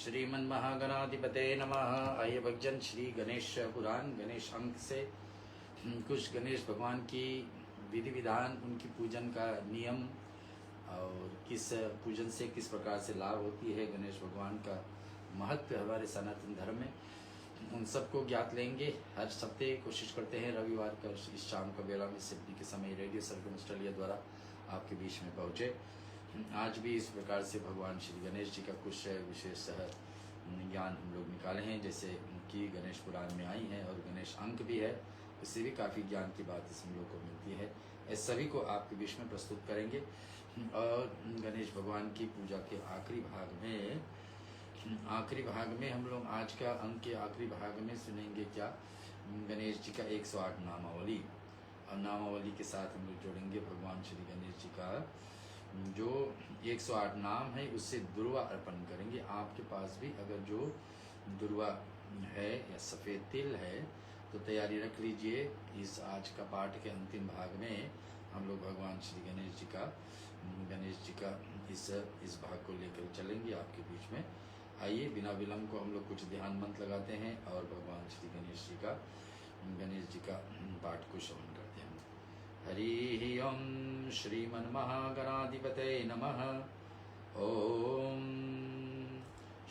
श्रीमन महागणाधिपते नमः। आइए भक्तजन, श्री गणेश पुराण गणेश अंक से कुछ गणेश भगवान की विधि विधान, उनकी पूजन का नियम और किस पूजन से किस प्रकार से लाभ होती है, गणेश भगवान का महत्व हमारे सनातन धर्म में, उन सबको ज्ञात लेंगे। हर सप्ताह कोशिश करते हैं रविवार का इस शाम का बेला में सिडनी के समय रेडियो सरगम ऑस्ट्रेलिया द्वारा आपके बीच में पहुँचे। आज भी इस प्रकार से भगवान श्री गणेश जी का कुछ विशेष ज्ञान हम लोग निकाले हैं, जैसे कि गणेश पुराण में आई है और गणेश अंक भी है, उससे भी काफ़ी ज्ञान की बात इस हम लोग को मिलती है। इस सभी को आपके बीच में प्रस्तुत करेंगे। और गणेश भगवान की पूजा के आखिरी भाग में हम लोग आज का अंक के आखिरी भाग में सुनेंगे क्या, गणेश जी का 108 नामावली, और नामावली के साथ हम लोग जोड़ेंगे भगवान श्री गणेश जी का जो 108 नाम है, उससे दुर्वा अर्पण करेंगे। आपके पास भी अगर जो दुर्वा है या सफ़ेद तिल है तो तैयारी रख लीजिए। इस आज का पाठ के अंतिम भाग में हम लोग भगवान श्री गणेश जी का इस भाग को लेकर चलेंगे आपके बीच में। आइए बिना विलम्ब को हम लोग कुछ ध्यान मंत्र लगाते हैं और भगवान श्री गणेश जी का पाठ को श्रवण करते हैं। हरि ओम श्रीमन्महागणाधिपतये नमः। ओम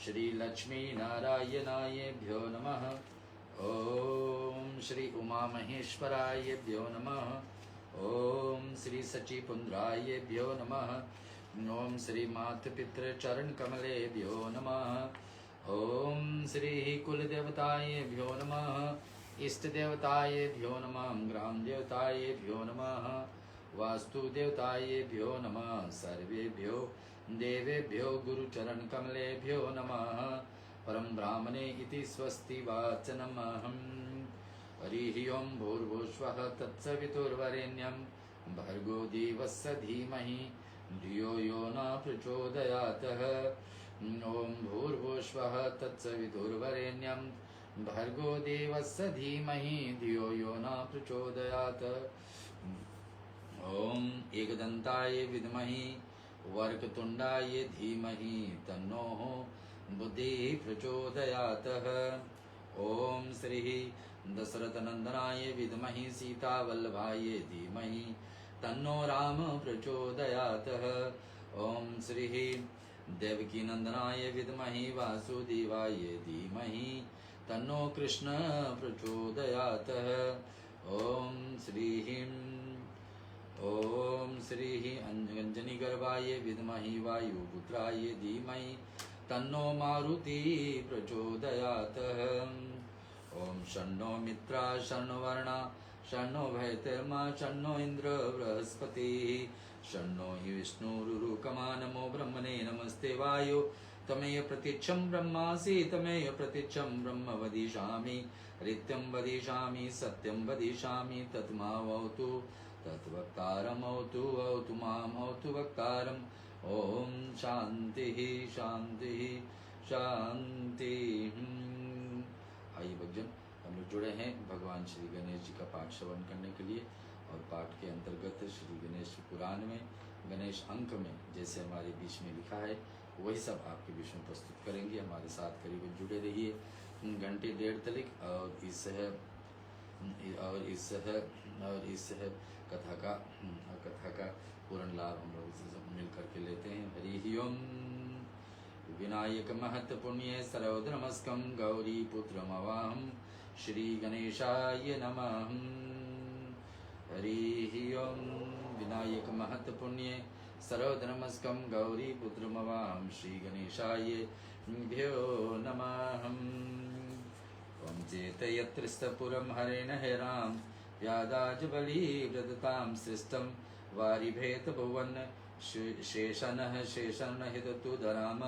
श्री लक्ष्मी नारायणायेभ्यो नमः। ओम श्री उमा महेश्वरायेभ्यो नमः। ओम श्री सचिपुंद्रायेभ्यो नमः। ओम श्री मातृपितृचरण कमलेभ्यो नमः। ओम श्री कुलदेवतायेभ्यो नमः। इष्ट देवतायेभ्यो नमः। ग्राम देवतायेभ्यो नमः। वास्तु देवतायेभ्यो नमः। सर्वेभ्यो देवेभ्यो गुरुचरण कमलेभ्यो नमः। परम ब्राह्मणे इति स्वस्ति वाचनमहम्। हरि ओं भूर्भुवस्सुवः तत्सवितुर्वरेण्यं भर्गो देवस्य धीमहि धियो यो न प्रचोदयात्। ओं भूर्भुवस्सुवः तत्सवितुर्वरेण्यं भर्गो देवस्य धीमहि धियो यो न प्रचोदयात्। ओम एकदंताय विद्महि वक्रतुंडाय धीमहि तन्नो बुद्धि प्रचोदयात्। ओम श्री दशरथनंदनाय विद्महि सीतावल्लभाय धीमहि तन्नो राम प्रचोदयात्। ओम श्री देवकीनंदनाय विद्महि वासुदेवाय धीमहि तन्नो कृष्ण प्रचोदयात्। ओम श्री अंजनीगर्भाय विद्महि वायुपुत्राय धीमहि तन्नो मारुति प्रचोदयात्। ओम शन्नो मित्रा शन्नो वर्णा शन्नो भैतर्मा शन्नो इंद्र बृहस्पतिः शन्नो हि विष्णुरुरुकमा। नमो ब्रह्मणे नमस्ते वायो तमेय प्रतीक्षं ब्रह्मासि तमेय प्रतीक्षं ब्रह्म वदिष्यामि ऋत्यं वदिष्यामि सत्यं वदिष्यामि तत्मावतु तद्वक्तारमवतु अवतु माम् अवतु वक्तारम्। ओम शांति शांति शांति। आइए भक्तजन, हम लोग जुड़े हैं भगवान श्री गणेश जी का पाठ श्रवण करने के लिए, और पाठ के अंतर्गत श्री गणेश पुराण में गणेश अंक में जैसे हमारे बीच में लिखा है वही सब आपके बीच में प्रस्तुत करेंगे। हमारे साथ करीब जुड़े रहिए घंटे डेढ़ तक। और इस कथा का पूर्ण लाभ हम लोग मिल करके लेते हैं। हरि ओम। विनायक महत पुण्य सर्वधर्मस्कं गौरी पुत्रमवाहं श्री गणेशाय नमः। हरि ओम। विनायक महत पुण्य सर्वधर्मस्कं गौरी पुत्रमवाहं श्री गणेशाय भ्यो नमः। ओम चेत यत्रस्तपुरं हरेण हेरां व्यादाजबली व्रततां सृष्टं वारिभेत भुवन शेषनः शेषन हिदतु धराम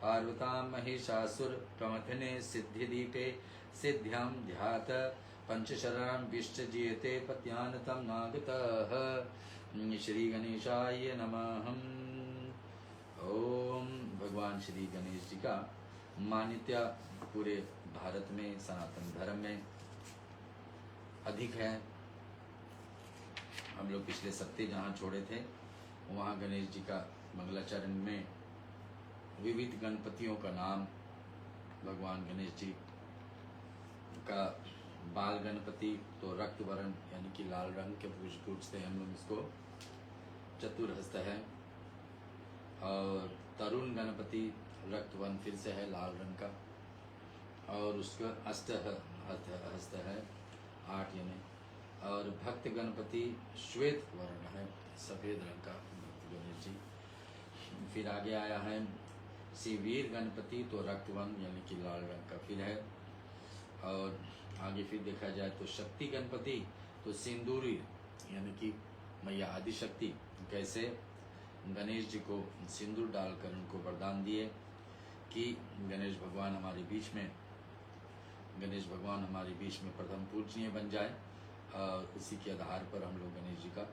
पार्वतां महिषासुर प्रमथने सिद्धिदीपे सिद्ध्यां ध्यात पंचशरणं विष्टजीयते पत्यानतं नागतः श्री गणेशाय नमः। ओम। भगवान श्री गणेश जी का मान्यता पूरे भारत में सनातन धर्म में अधिक है। हम लोग पिछले सप्ताह जहाँ छोड़े थे वहाँ गणेश जी का मंगलाचरण में विविध गणपतियों का नाम भगवान गणेश जी का बाल गणपति तो रक्त वर्ण यानी कि लाल रंग के पूछते हैं हम लोग इसको, चतुर्हस्त है। और तरुण गणपति रक्त वर्ण फिर से है लाल रंग का, और उसका हस्त है 8 यानी। और भक्त गणपति श्वेत वर्ण है, सफेद रंग का भक्त गणेश जी। फिर आगे आया है श्री वीर गणपति तो रक्त वर्ण यानी कि लाल रंग का फिर है। और आगे फिर देखा जाए तो शक्ति गणपति तो सिंदूरी यानी कि मैया आदिशक्ति कैसे गणेश जी को सिंदूर डालकर उनको वरदान दिए कि गणेश भगवान हमारे बीच में प्रथम पूजनीय बन जाए। और उसी के आधार पर हम लोग गणेश जी का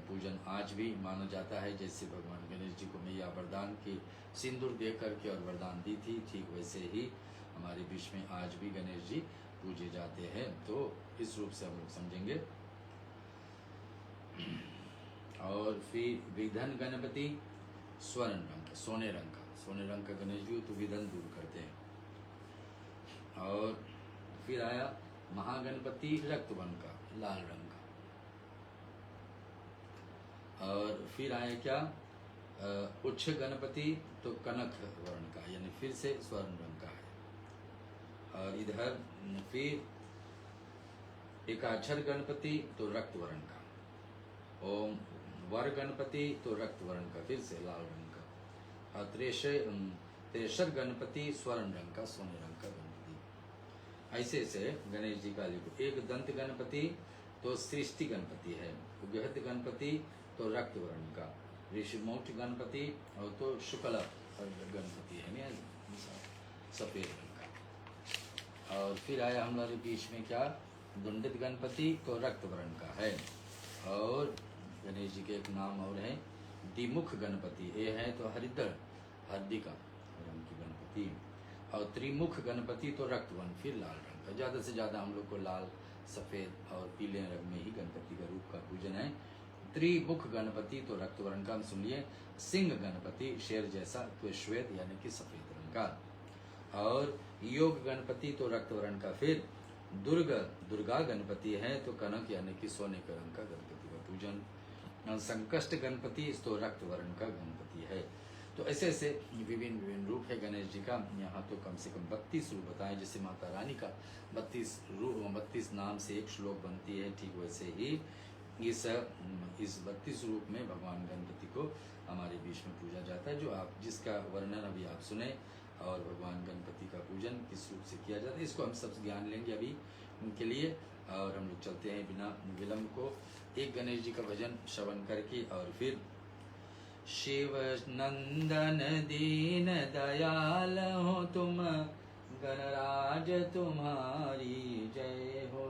पूजन आज भी माना जाता है। जैसे भगवान गणेश जी को मैया वरदान की सिंदूर दे करके और वरदान दी थी, ठीक वैसे ही हमारे बीच में आज भी गणेश जी पूजे जाते हैं। तो इस रूप से हम लोग समझेंगे। और फिर विधन गणपति स्वर्ण रंग का, सोने रंग का गणेश जी तो विधन दूर करते हैं। और फिर आया महागणपति रक्त वर्ण का, लाल रंग का। और फिर आया क्या उच्च गणपति तो कनक वर्ण का यानी फिर से स्वर्ण रंग का है। और इधर फिर एकाक्षर गणपति तो रक्त वर्ण का। ओम वर गणपति तो रक्त वर्ण का फिर से लाल रंग का। और त्रेसर गणपति स्वर्ण रंग का, सोने रंग का गणपति। ऐसे से गणेश जी का लिखो। एक दंत गणपति तो सृष्टि गणपति है। उगहत गणपति तो रक्त वर्ण का। ऋषिमूठ गणपति और तो शुक्ल गणपति है सफेद रंग का। और फिर आया हमारे बीच में क्या दुंडित गणपति तो रक्त वर्ण का है। और गणेश जी के एक नाम और है द्विमुख गणपति, ये है तो हरदी का रंग की गणपति। और त्रिमुख गणपति तो रक्त वर्ण फिर लाल रंग का। ज्यादा से ज्यादा हम लोग को लाल, सफेद और पीले रंग में ही गणपति का रूप का पूजन है। त्रिमुख गणपति तो रक्त वर्ण का, सुनिए। सिंह गणपति शेर जैसा तो श्वेत यानी कि सफेद रंग का। और योग गणपति तो रक्त वर्ण का। फिर दुर्गा गणपति है तो कनक यानी कि सोने के रंग का गणपति का पूजन। संकष्ट गणपति तो रक्त वर्ण का गणपति है। तो ऐसे ऐसे विभिन्न रूप है गणेश जी का। यहाँ तो कम से कम 32 रूप बताए। जैसे माता रानी का 32 नाम से एक श्लोक बनती है, ठीक वैसे ही इस 32 रूप में भगवान गणपति को हमारे बीच में पूजा जाता है। जो आप जिसका वर्णन अभी आप सुने, और भगवान गणपति का पूजन किस रूप से किया जाता है इसको हम सब ज्ञान लेंगे अभी उनके लिए। और हम लोग चलते हैं बिना विलंब को एक गणेश जी का भजन श्रवण करके। और फिर शिव नंदन दीन दयाल हो तुम, गणराज तुम्हारी जय हो।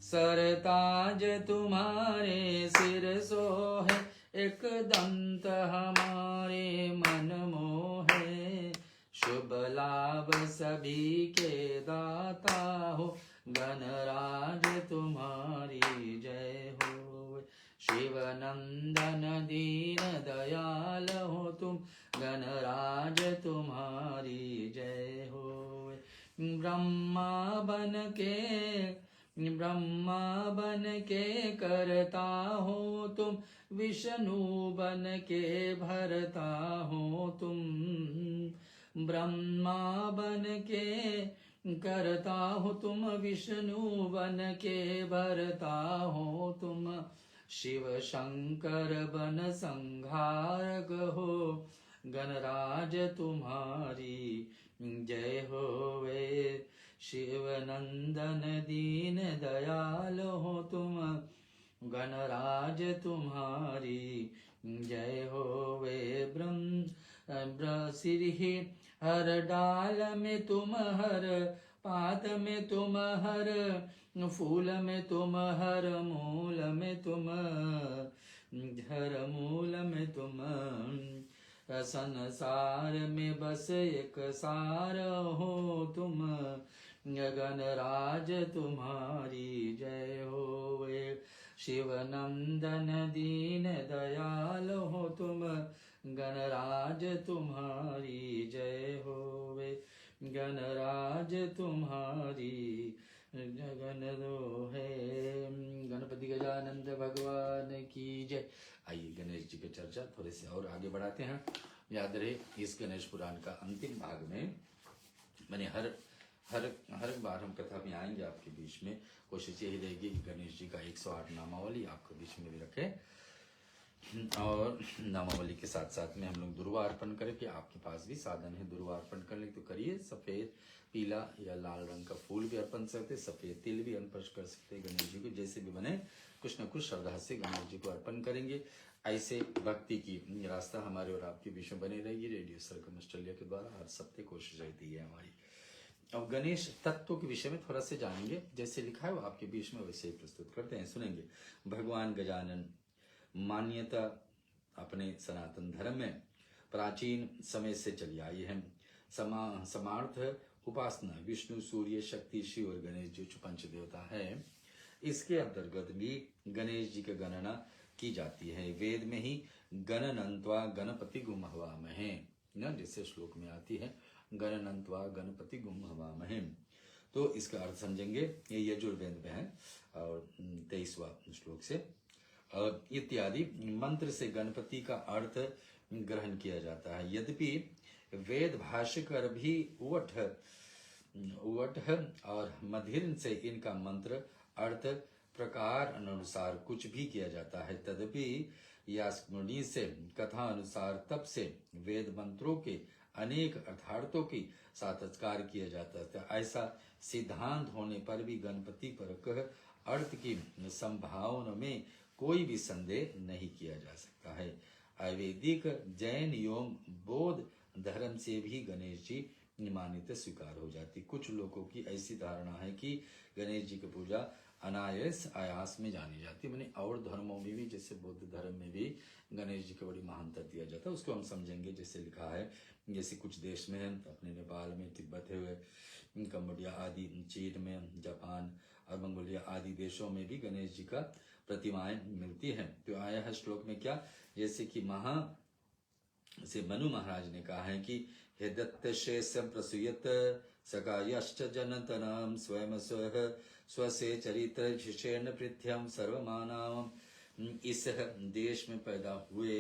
सरताज तुम्हारे सिर सोहे, एक दंत हमारे मन मोहे। शुभ लाभ सभी के दाता हो, गणराज तुम्हारी जय हो। शिव नंदन दीन दयाल हो तुम, गणराज तुम्हारी जय हो। ब्रह्मा बन के करता हो तुम, विष्णु बन के भरता हो तुम। ब्रह्मा बन के करता हो तुम, विष्णु बन के भरता हो तुम। शिव शंकर बन संहारक हो, गणराज तुम्हारी जय होवे। शिव नंदन दीन दयाल हो तुम, गणराज तुम्हारी जय होवे। सिरहि हर डाल में तुम हर, पात में तुम हर, फूल में तुम हर, मूल में तुम हर, मूल में तुम। संसार में बस एक सार हो तुम, गणराज तुम्हारी जय होवे। शिव नंदन दीन दयाल हो तुम, गणराज तुम्हारी जय होवे। गणराज तुम्हारी गगन दो है। गणपति गजानंद भगवान की जय। आइए गणेश जी की चर्चा थोड़े से और आगे बढ़ाते हैं। याद रहे इस गणेश पुराण का अंतिम भाग में मैंने हर बार हम कथा में आएंगे आपके बीच में कोशिश यही रहेगी कि गणेश जी का 108 नामावली आपके बीच में भी रखें, और नामावली के साथ साथ में हम लोग दुर्वा अर्पण करें कि आपके पास भी साधन है दुर्वा अर्पण करने तो करिए। सफेद, पीला या लाल रंग का फूल भी अर्पण सकते, सफेद तिल भी अर्पण कर सकते गणेश जी को, जैसे भी बने कुछ न कुछ श्रद्धा से गणेश जी को अर्पण करेंगे। ऐसे भक्ति की रास्ता हमारे और आपके बीच में बनी रहेगी। रेडियो सरगम ऑस्ट्रेलिया के द्वारा हर सप्ताह कोशिश रहती है हमारी। अब गणेश तत्व के विषय में थोड़ा से जानेंगे, जैसे लिखा है वो आपके बीच में वैसे ही प्रस्तुत करते हैं, सुनेंगे। भगवान गजानन मान्यता अपने सनातन धर्म में प्राचीन समय से चली आई है। समार्थ उपासना विष्णु, सूर्य, शक्ति, शिव और गणेश जी पंच देवता है। इसके अंतर्गत भी गणेश जी की गणना की जाती है। वेद में ही गणनन्त्वा गणपति गुम हवामहे न, जैसे श्लोक में आती है गणनन्त्वा गणपति गुम हवामहे। तो इसका अर्थ समझेंगे, ये यजुर्वेद में है और 23वां श्लोक से और इत्यादि मंत्र से गणपति का अर्थ ग्रहण किया जाता है। यद्यपि वेद भाष्यकर भी उवट और मधिर से इनका मंत्र अर्थ प्रकार अनुसार कुछ भी किया जाता है, तदपि यास्मुनि से कथा अनुसार तब से वेद मंत्रों के अनेक अर्थार्थों की साक्षात्कार किया जाता था। ऐसा सिद्धांत होने पर भी गणपति पर अर्थ की संभावना में कोई भी संदेह नहीं किया जा सकता है। आयुर्वेदिक, जैन एवं बौद्ध धर्म से भी गणेश जी मान्यता स्वीकार हो जाती। कुछ लोगों की ऐसी धारणा है कि गणेश जी की पूजा आयास में जानी जाती है। मैंने और धर्मों में भी, जैसे बौद्ध धर्म में भी गणेश जी को बड़ी महानता दिया जाता है। उसको हम समझेंगे, जैसे लिखा है, जैसे कुछ देश में अपने नेपाल में, तिब्बत है, कंबोडिया आदि, चीन में, जापान और मंगोलिया आदि देशों में भी गणेश जी का प्रतिमाएं मिलती हैं। तो आया है श्लोक में क्या, जैसे कि से मनु महाराज ने कहा है कि हे दत्त शेषम प्रसूयत सकायश्च जनतनाम स्वयं स्वसे चरित्र शिषेण पृथ्व्याम सर्वमानाम। इस देश में पैदा हुए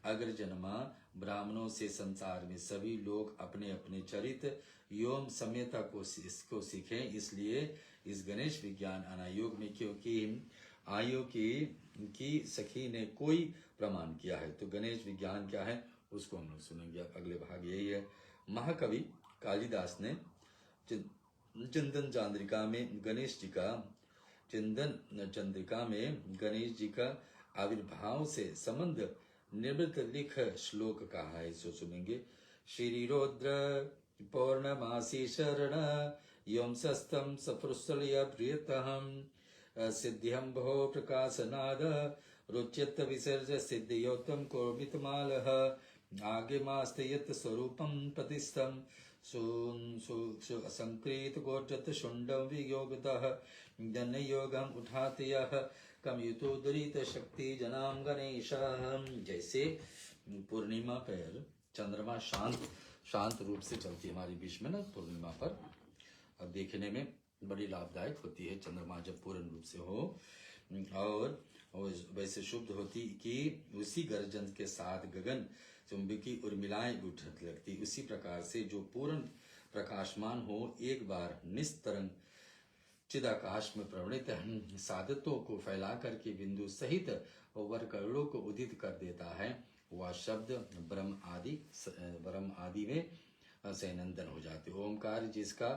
अग्रजन्मा ब्राह्मणों से संसार में सभी लोग अपने अपने चरित्र एवं सम्यता को सीखें। इसलिए इस गणेश विज्ञान अनायोग में, क्योंकि आयोग की सखी ने कोई प्रमाण किया है। तो गणेश विज्ञान क्या है उसको हम लोग सुनेंगे। अगले भाग यही है। महाकवि कालिदास ने चंदन चंद्रिका में गणेश जी का आविर्भाव से संबंध निवृत्त लिख श्लोक कहा है, सो सुनेंगे। श्री रौद्र पौर्णमासी शरण यम सस्तम सफुसलय प्रियतहम सिद्ध्यम भो प्रकाशनाद रुच्यत विसर्ज सिद्धियोत्तम कोर्मितमालः आगे मास्तयत स्वरूपम प्रतिस्थम संकृत गोचत शुंडम वियोगतः जन योगम उठात यह कमयुतो दुरित शक्ति जनाम गणेशम। जैसे पूर्णिमा पर चंद्रमा शांत रूप से चलती है हमारे बीच में ना, पूर्णिमा पर अब देखने में बड़ी लाभदायक होती है चंद्रमा जब पूर्ण रूप से हो, और वैसे शुद्ध होती कि उसी गर्जन के साथ गगन चुंबकी उर्मिलाएं उठने लगती। उसी प्रकार से जो पूर्ण प्रकाशमान हो, एक बार निस्तरंग चिदाकाश में प्रवणित साधतों को फैला करके बिंदु सहित वर्करणों को उदित कर देता है, वह शब्द ब्रह्म आदि में सैनंदन हो जाते। ओमकार जिसका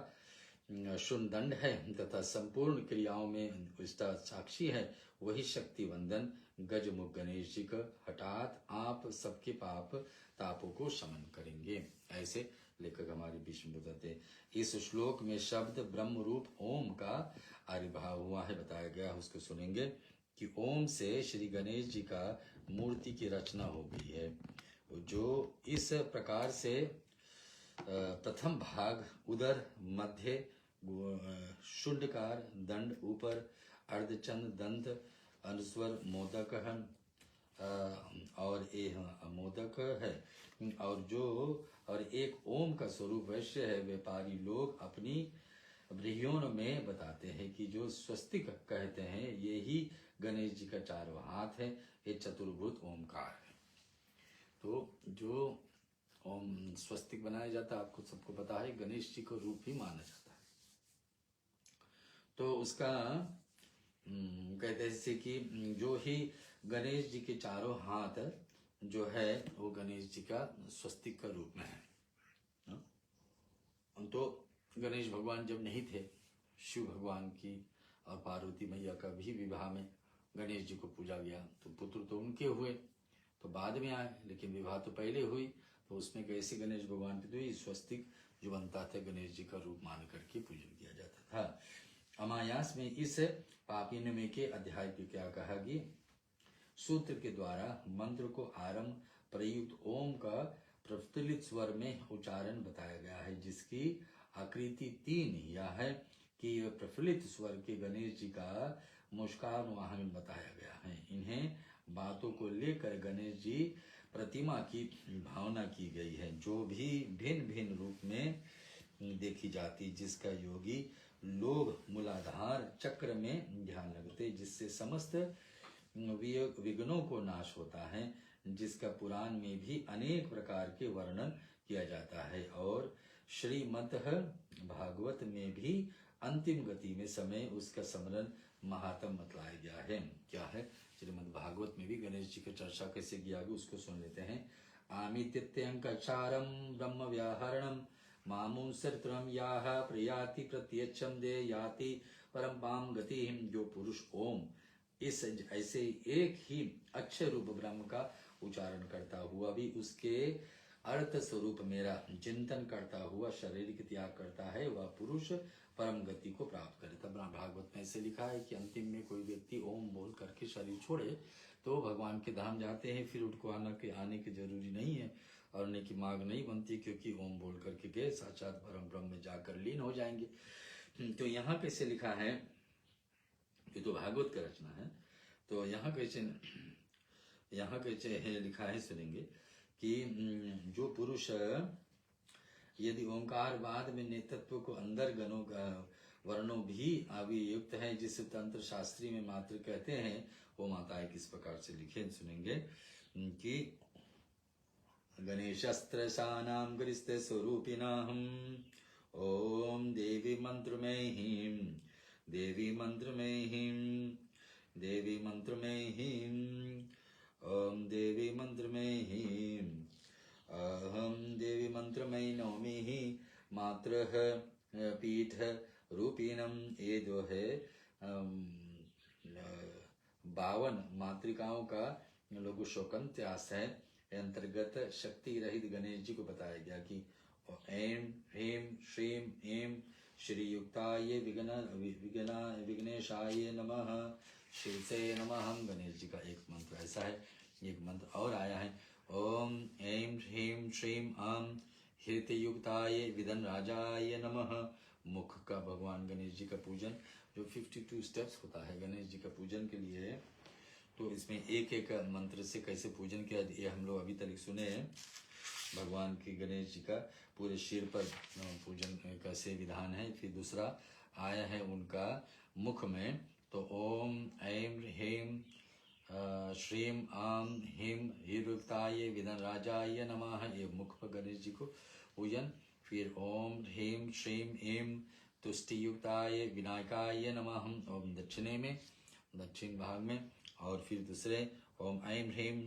शुनदंड है तथा संपूर्ण क्रियाओं में उसका साक्षी है, वही शक्ति वंदन गजमुख गणेश जी का हठात आप सबके पाप तापों को शमन करेंगे। ऐसे लेखक हमारे बीच में बताते। इस श्लोक में शब्द ब्रह्म रूप ओम का आविर्भाव हुआ है बताया गया, उसको सुनेंगे कि ओम से श्री गणेश जी का मूर्ति की रचना हो गई है। जो इस प्रकार से प्रथम भाग उदर, मध्य शुंडकार, दंड ऊपर, अर्धचंद, दंत, अनुस्वर, मोदक और मोदक है, और एक ओम का स्वरूप वैश्य है। व्यापारी लोग अपनी ब्रीहियों में बताते हैं कि जो स्वस्तिक कहते हैं ये ही गणेश जी का चारों हाथ है, ये चतुर्भुज ओमकार है। तो जो ओम स्वस्तिक बनाया जाता है आपको सबको पता है, गणेश जी को रूप ही माना जाता है। तो उसका कहते हैं जैसे कि जो ही गणेश जी के चारों हाथ जो है वो गणेश जी का स्वस्तिक का रूप में है। तो गणेश भगवान जब नहीं थे, शिव भगवान की और पार्वती मैया का भी विवाह में गणेश जी को पूजा गया। तो पुत्र तो उनके हुए, तो बाद में आए, लेकिन विवाह तो पहले हुई। तो उसमें कैसे गणेश भगवान की तो स्वस्तिक जो बनता था गणेश जी का रूप मान करके पूजन किया जाता था। अमायास में इस पापिनमे के अध्याय पे क्या कहा कि सूत्र के द्वारा मंत्र को आरंभ प्रयुक्त ओम का प्रफुल्लित स्वर में उच्चारण बताया गया है, जिसकी आकृति 3 यह है कि यह प्रफुल्लित स्वर के गणेश जी का मुस्कान वाहन बताया गया है। इन्हें बातों को लेकर गणेश जी प्रतिमा की भावना की गई है, जो भी भिन्न भिन्न रूप में देखी जाती, जिसका योगी लोग मूलाधार चक्र में ध्यान लगते, जिससे समस्त विघ्नों को नाश होता है, जिसका पुराण में भी अनेक प्रकार के वर्णन किया जाता है। और श्रीमद् भागवत में भी अंतिम गति में समय उसका स्मरण महात्म बतलाया गया है। क्या है? श्रीमद् भागवत में भी गणेश जी की चर्चा कैसे किया गया उसको सुन लेते हैं। आमित्यंकचारम ब्रह्म व्याहरणम मामुसरत्रम याह प्रयाति प्रत्यक्षम दे याति परम पाम गति। जो पुरुष ओम इस ऐसे एक ही अक्षर रूप ब्रह्म का उच्चारण करता हुआ भी उसके अर्थ स्वरूप मेरा चिंतन करता हुआ शरीर की त्याग करता है, वह पुरुष परम गति को प्राप्त करे। तब भागवत में ऐसे लिखा है कि अंतिम में कोई व्यक्ति ओम बोल करके शरीर छोड़े तो भगवान के धाम जाते हैं, फिर उनको आने की जरूरी नहीं है और आने की मांग नहीं बनती, क्योंकि ओम बोल करके गए साक्षात परम ब्रह्म में जाकर लीन हो जाएंगे। तो यहाँ कैसे लिखा है, ये तो भागवत का रचना है, तो यहाँ कैसे है लिखा है सुनेंगे कि जो पुरुष यदि ओंकार बाद में नेतृत्व को अंदर गणों वर्णों भी अभियुक्त है, जिसे तंत्र शास्त्री में मात्र कहते हैं, वो माताएं किस प्रकार से लिखे सुनेंगे कि गणेशस्त्रशानां गरिस्ते स्वरूपिणाहं ओम देवी मंत्र में हीम देवी मंत्र में हीम देवी मंत्र में हीम ओम देवी मंत्र में हीम अहम देवी मंत्र में नौमी ही मात्र पीठ रूपिणम। ये जो है 52 मातृकाओं का लघु शोकंत्यास है। अंतर्गत शक्ति रहित गणेश जी को बताया गया कि ऐं ह्रीं श्रीं ऐं श्री युक्ताय विघ्नेशाय नमः शिवसे नमः। गणेश जी का एक मंत्र ऐसा है। एक मंत्र और आया है, ओम ऐं ह्रीं श्रीं आं हृतयुक्ताय विधन राजाय नमः। मुख का भगवान गणेश जी का पूजन जो 52 स्टेप्स होता है गणेश जी का पूजन के लिए, तो इसमें एक एक मंत्र से कैसे पूजन किया ये हम लोग अभी तक सुने हैं। भगवान की गणेश जी का पूरे सिर पर पूजन कैसे विधान है। फिर दूसरा आया है उनका मुख में, तो ओम ऐं ह्रीं श्रीं आं ह्रीं हीरुक्ताय विधन राजाय नमः, ये मुख पर गणेश जी को पूजन। फिर ओम ह्रीं श्रीं ऐं तुष्टियुक्ताय विनायकाय नमः, ओम दक्षिणे में दक्षिण भाग में। और फिर दूसरे ओम ऐं ह्रीं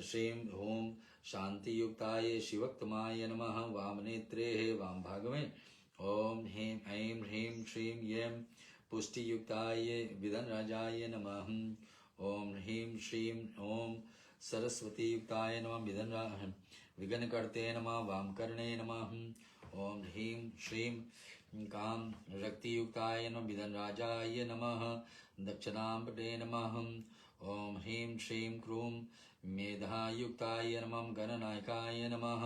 श्रीं ओम शांतियुक्ताय शिवोत्तमाय नमः, वाम नेत्रे वाम भाग में। ओम ऐं ह्रीं श्रीं ऐं पुष्टियुक्ताय विधन राजाय नमः। ओम ह्रीं श्रीं ओम सरस्वतीयुक्ताय नमः विघ्नकर्ते नमः, वाम कर्णे नमः। ओम ह्रीं श्रीं काम रक्तियुक्ताय नमः विधन राजाय नमः, दक्षिणांपटे नमः। ओम ह्रीं श्रीं क्रूं मेधायुक्ताय नमः, गणनायकाय नमः,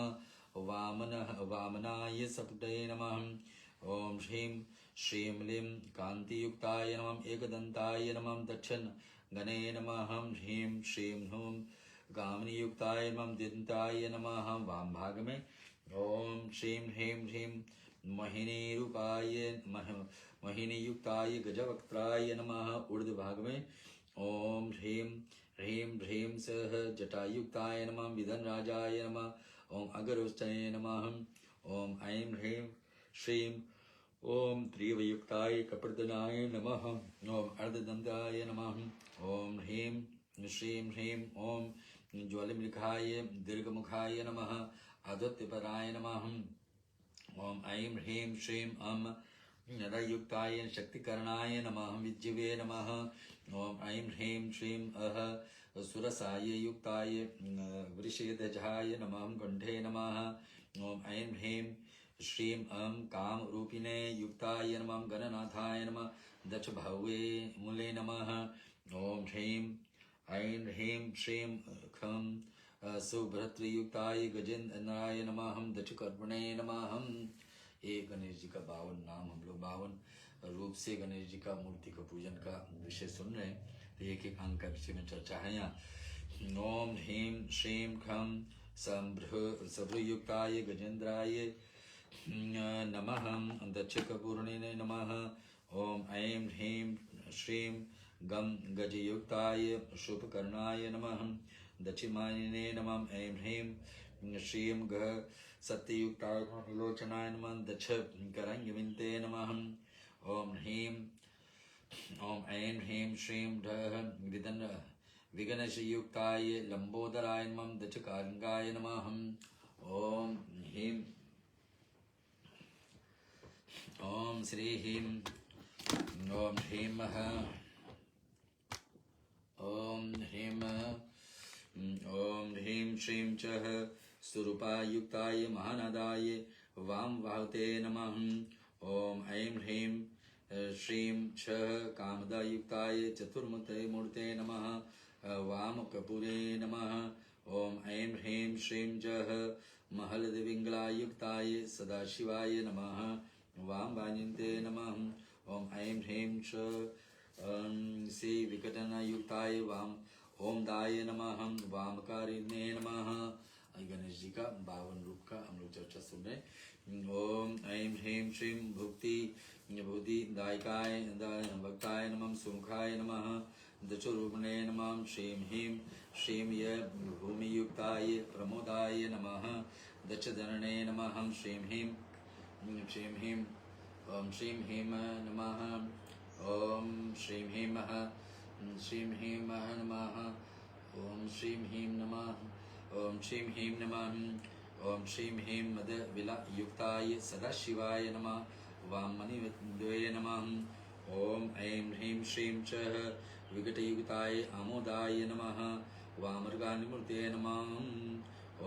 वामनाय सपटे नमः। ओम ह्रीं श्रीं लीं कांतियुक्ताय नमः, एकदंताय नमः, दक्षिण गणे नमः। ह्रीं श्रीं हूं कामनी युक्ताय नमः दिन्ताय नमः वाम भाग में ओम श्रीं ह्रीं ह्रीं मोहिनी रूपाय मोहिनी युक्ताय गजवक्त्राय नमः ऊर्ध्व भाग में ओम ह्रीं ह्रीं ह्रीं सह जटायुक्ताय नमः विधन राजाय नमः ओम अगरुष्टये नमः ओम ऐं ह्रीं श्रीं ओम त्रिवयुक्ताय कपर्दनाय नमः ओम अर्धदन्ताय नमः ओम ह्रीं श्रीं ह्रीं ओम ज्वालिमृखाय दीर्घमुखाय नमः आदित्यपराय नमः ओम ऐं ह्रीं श्रीं नरयुक्ताय शक्तिकरणाय नमः विज्जिवे नमः ओम ऐं ह्रीं श्रीं सुरसाय युक्ताय वृषेदजाय नमः कंठे नमः ओम ऐं ह्रीं श्रीं काम रूपिणे युक्ताय नमः गणनाथाय नमः दक्ष भावे मूले नमः ओम ह्रीं ऐं ह्रीं श्रीं खं सुभ्रतयुक्ताय गजेन्द्राय नमः दक्षकर्पणे नमः। एक गणेश जी का 52 नाम, हम लोग 52 रूप से गणेश जी का मूर्ति का पूजन का विषय सुन रहे हैं, तो एक एक अंग का विषय में चर्चा है यहाँ। ओम ह्रीं श्रीं खं सभ्रयुक्ताय गजेन्द्राय नमः दक्षकपूर्णिने नमः ओम ऐं ह्रीं श्रीं गं गजयुक्ताय शुभकर्णाय नमः दक्षिमायने नमः ऐं ह्रीं श्रीं ग सत्ययुक्ताय लोचनाय नमः दक्ष करंगविन्ते नमः ओम ह्रीं ओम ऐं ह्रीं श्रीं ढः विघ्नशयुक्ताय लंबोदराय नमः दक्षकारंगाय नमः ओम ह्रीं ओम श्री ह्रीं ओम ह्रीं ओम ह्रीं ओम ह्रीं श्रीं च स्वरूपायुक्ताय महानदाय वाम वाहते नमः ओम ऐं ह्रीं श्रीं छ कामदायुक्ताय चतुर्मुखे मूर्ते नमः वाम कपूरे नमः ओम ऐं ह्रीं श्रीं जः महलदिविङ्गलायुक्ताय सदाशिवाय नमः वाम वाजिन्ते नमः ओम ऐं ह्रीं च श्री विकटनयुक्ताय वाम ओम दाय नमः वामकारिणे नमः। गणेश जी का 52 रूप का हम लोग चर्चा सुन रहे। ओम ऐं ह्रीं श्रीं भूति दायकाय भक्ताय नमः सुमुखाय नमः दक्षरूपिणे नमः श्रीं ह्रीं श्रीं य भूमियुक्ताय प्रमोदाय नमः दक्षधरणे नमः श्रीं ह्रीं ओम श्रीं ह्रीं नमः ओम श्रीं ह्रीं श्रीं ह्रीं नमः ओम श्रीं ह्रीं नमः ओम श्रीं ह्रीं नमः ओम श्रीं ह्रीं मद विलायुक्ताय सदाशिवाय नमः वाम मणिविद्वे नमः ओम ऐं ह्रीं श्रीं च विकटयुक्ताय आमोदाय नमः वामृगानिमूर्ते नमः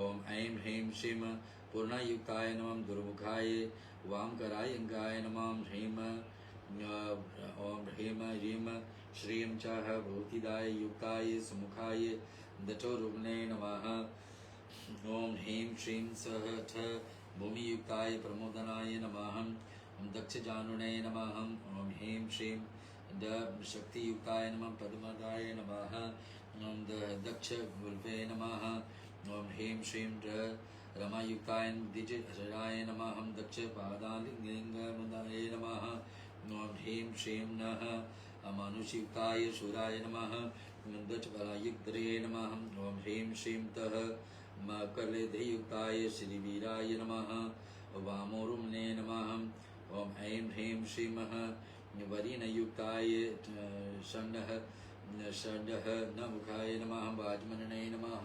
ओम ऐं ह्रीं श्रीं पूर्णायुक्ताय नमः दुर्मुखाय वामकरायंगाय नमः ह्रीं ओम ह्रीं ह्रीं श्रीं च भूतिदाय युक्ताय सुमुखाय दक्षोरूपिणे नमः ओम ह्रीं श्रीं सह ठ भूमियुक्ताय प्रमोदनाय नमः दक्षजानुणे नमः ओम ह्रीं श्रीं द शक्तियुक्ताय नमः पद्मदाय नमः ओम दक्ष गुल्फे नमः ओम ह्रीं श्रीं ड रमायुक्ताय द्विजराय नमः दक्ष पादालिंगमुदाय नमः ओम ह्रीं श्रीं नः मानुषयुक्ताय शूराय नमः दक्ष बलायुक्तरे नमः ओम ह्रीं श्रीं तः मकरलेधयुक्ताय श्रीवीराय नमः वामोरुम्ने नमः ओम ऐं ह्रीं श्रीं वरीनयुक्ताय षण्डः नमुखाय नमः वाजमनने नमः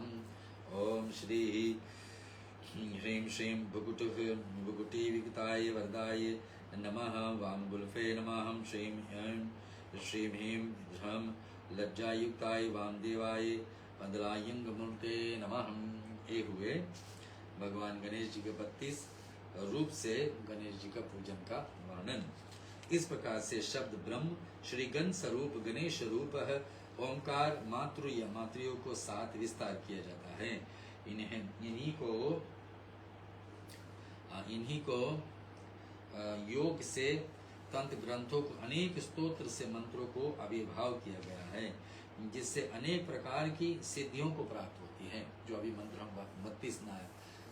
ओम श्री ह्रीं श्रीं भुकुटिविक्ताय वरदाय नमः वाम गुल्फे नमः श्रीं श्रीं ह्रीं ध्रम लज्जायुक्ताय वामदेवाय पदलायंगमूर्ते नमः। ये हुए भगवान गणेश जी के 32 रूप से गणेश जी का पूजन का वर्णन। इस प्रकार से शब्द ब्रह्म श्री गण स्वरूप गणेश रूप ओंकार मातृ या मातृयों को 7 विस्तार किया जाता है। इन्हीं को योग से तंत्र ग्रंथों को अनेक स्तोत्र से मंत्रों को आविर्भाव किया गया है, जिससे अनेक प्रकार की सिद्धियों को प्राप्त होता है। होती है। जो अभी मंत्र हम 32 ना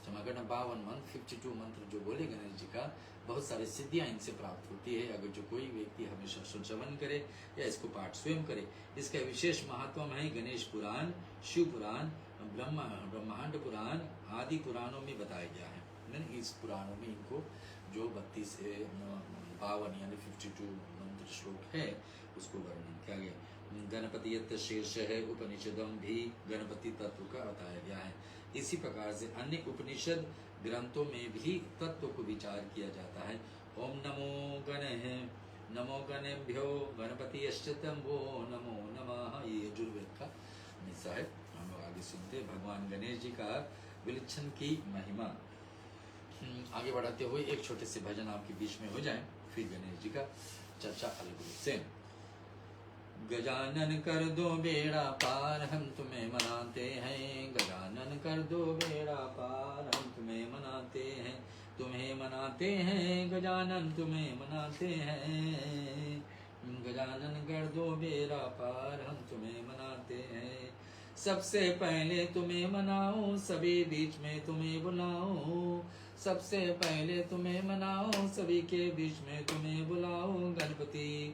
क्षमा करना 52 मंत्र 52 मंत्र जो बोले गणेश जी का, बहुत सारी सिद्धियां इनसे प्राप्त होती है। अगर जो कोई व्यक्ति हमेशा श्रवण करे या इसको पाठ स्वयं करे, इसका विशेष महत्व है। गणेश पुराण, शिव पुराण, ब्रह्मांड पुराण आदि पुराणों में बताया गया है। इस पुराणों में इनको जो 32 52 यानी 52 मंत्र श्लोक है उसको वर्णन किया गया। गणपति यत् शीर्ष है उपनिषदम भी गणपति तत्व का बताया गया है। इसी प्रकार से अन्य उपनिषद ग्रंथों में भी तत्व को विचार किया जाता है। ओम नमो गणः नमो गणेभ्यो गणपति वो नमो नमः, ये यजुर्वेद का हिस्सा है। हम लोग आगे सुनते हैं भगवान गणेश जी का विलक्षण की महिमा। आगे बढ़ाते हुए एक छोटे से भजन आपके बीच में हो जाए, फिर गणेश जी का चर्चा अलग रूप से। गजानन कर दो बेड़ा पार हम तुम्हें मनाते हैं, गजानन कर दो बेड़ा पार हम तुम्हें मनाते हैं, तुम्हें मनाते हैं गजानन तुम्हें मनाते हैं, गजानन कर दो बेड़ा पार हम तुम्हें मनाते हैं। सबसे पहले तुम्हें मनाओ सभी बीच में तुम्हें बुलाओ, सबसे पहले तुम्हें मनाओ सभी के बीच में तुम्हें बुलाओ। गणपति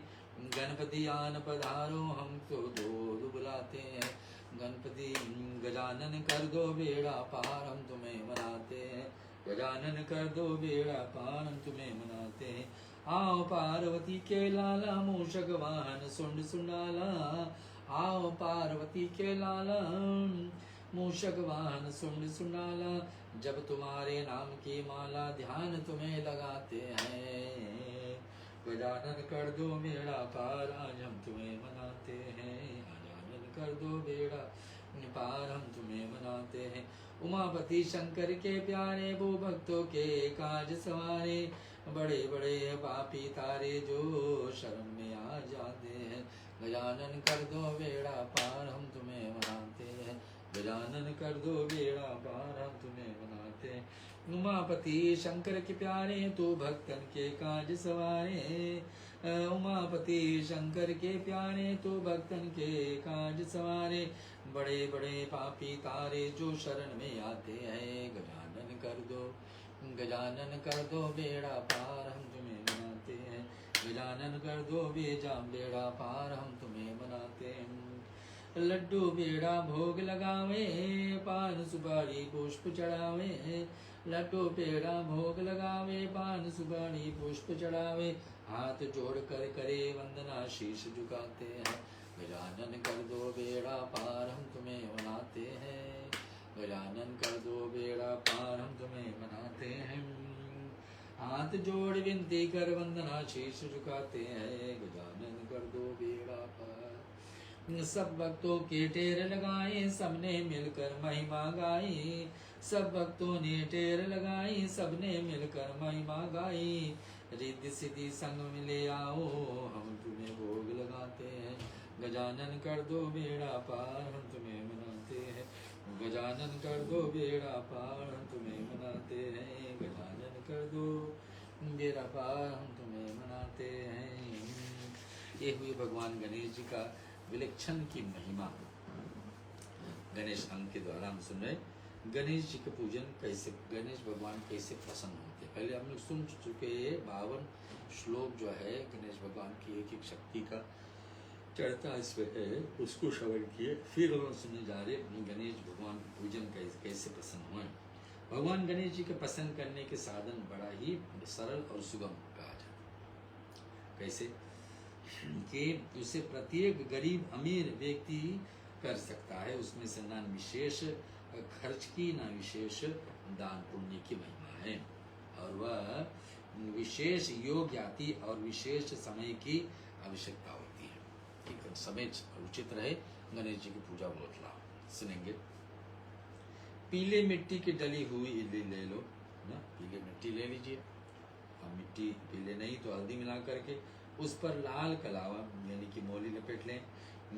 गणपति आन पधारो हम तो दो बुलाते हैं, गणपति गजानन कर दो बेड़ा पार हम तुम्हें मनाते हैं, गजानन कर दो बेड़ा पार हम तुम्हें मनाते हैं। आओ पार्वती के लाला मूषक वाहन सुंड सुंडाला, आओ पार्वती के लाला मूषक वाहन सुंड सुंडाला, जब तुम्हारे नाम की माला ध्यान तुम्हें लगाते हैं, गजानन कर दो बेड़ा पार आज हम तुम्हें मनाते हैं, गजानन कर दो बेड़ा पार हम तुम्हें मनाते हैं। उमापति शंकर के प्यारे वो भक्तों के काज सवारे, बड़े बड़े पापी तारे जो शरण में आ जाते हैं, गजानन कर दो बेड़ा पार हम तुम्हें मनाते हैं, गजानन कर दो बेड़ा पार हम तुम्हें मनाते हैं। उमापति शंकर के प्यारे तो भक्तन के काज सवारे, उमापति शंकर के प्यारे तो भक्तन के काज सवारे, बड़े बड़े पापी तारे जो शरण में आते हैं, गजानन कर दो बेड़ा पार हम तुम्हें मनाते हैं, गजानन कर दो बेड़ा पार हम तुम्हें मनाते हैं। लड्डू बेड़ा भोग लगावे पान सुपारी पुष्प चढ़ावे, लड्डू पेड़ा भोग लगावे पान सुपारी पुष्प चढ़ावे, हाथ जोड़ कर करे वंदना शीश झुकाते हैं, गजानन कर दो बेड़ा पार हम तुम्हें मनाते हैं, गजानन कर दो बेड़ा पार हम तुम्हें मनाते हैं। हाथ जोड़ विनती कर वंदना शीश झुकाते हैं, गजानन कर दो बेड़ा पार। सब भक्तों के टेर लगाए सबने मिलकर महिमा गाई, सब भक्तों ने टेर लगाई सबने मिलकर महिमा गाई, रिद्धि सिद्धि संग मिले आओ हम तुम्हें भोग लगाते हैं, गजानन कर दो बेड़ा पार हम तुम्हें मनाते हैं, गजानन कर दो बेड़ा पार हम तुम्हें मनाते हैं, गजानन कर दो बेड़ा पार हम तुम्हें मनाते हैं। ये हुई भगवान गणेश जी का विलक्षण की महिमा। गणेश अंग के द्वारा हम सुन रहे गणेश जी के पूजन कैसे, गणेश भगवान कैसे प्रसन्न होते। पहले हम लोग सुन चुके 52 श्लोक जो है गणेश भगवान की एक एक शक्ति का चढ़ता इसमें है, उसको श्रवण किए। फिर हम सुनने जा रहे गणेश भगवान पूजन कैसे प्रसन्न हुए। भगवान गणेश जी के प्रसन्न करने के साधन बड़ा ही सरल और सुगम कहा जाता। कैसे कि उसे प्रत्येक गरीब अमीर व्यक्ति कर सकता है, उसमें से ना विशेष खर्च की ना विशेष दान पुण्य की महिमा है, और वह विशेष योग जाति और विशेष समय की आवश्यकता होती है। ठीक, समय उचित रहे गणेश जी की पूजा बहुत लाभ। सुनेंगे पीले मिट्टी की डली हुई इडली ले लो ना, पीले मिट्टी ले लीजिए, और मिट्टी पीले नहीं तो हल्दी मिला करके उस पर लाल कलावा यानी कि मोली लपेट लें।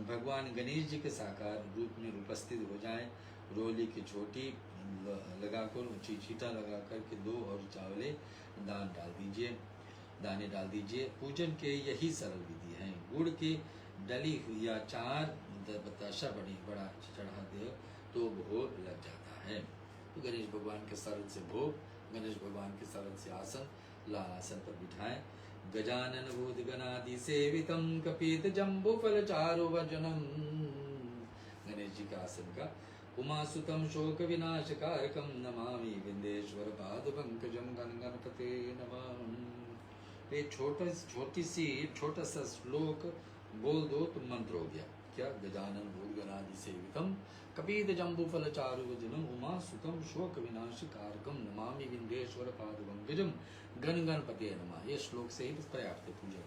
भगवान गणेश जी के साकार रूप में उपस्थित हो जाएं। रोली की छोटी लगाकर चीटा लगा करके 2 और चावले दाने डाल दीजिए। पूजन के यही सरल विधि है। गुड़ की डली हुई या 4 बताशा बड़ा चढ़ा दे तो भोग लग जाता है। तो गणेश भगवान के शरण से भोग, गणेश भगवान के शरण से आसन, लाल आसन पर बिठाएं। गजानन भूत गणादि सेवितम कपित जम्बू फल चारु वजनम, गणेश जी का आसन का। उमासुतम शोक विनाशकारकम नमामि विंदेश्वर पाद पंकजम गण गणपते नमः। ये छोटा सा श्लोक बोल दो तो मंत्र हो गया। क्या? गजानन भूत गणादि सेवितम कपीत जम्बू फल चारु वजनम उमासुतम शोक विनाशकारकम नमामि विंदेश्वर पाद पंकजम गण गणपते नमः। ये श्लोक से ही पर्याप्त है पूजा।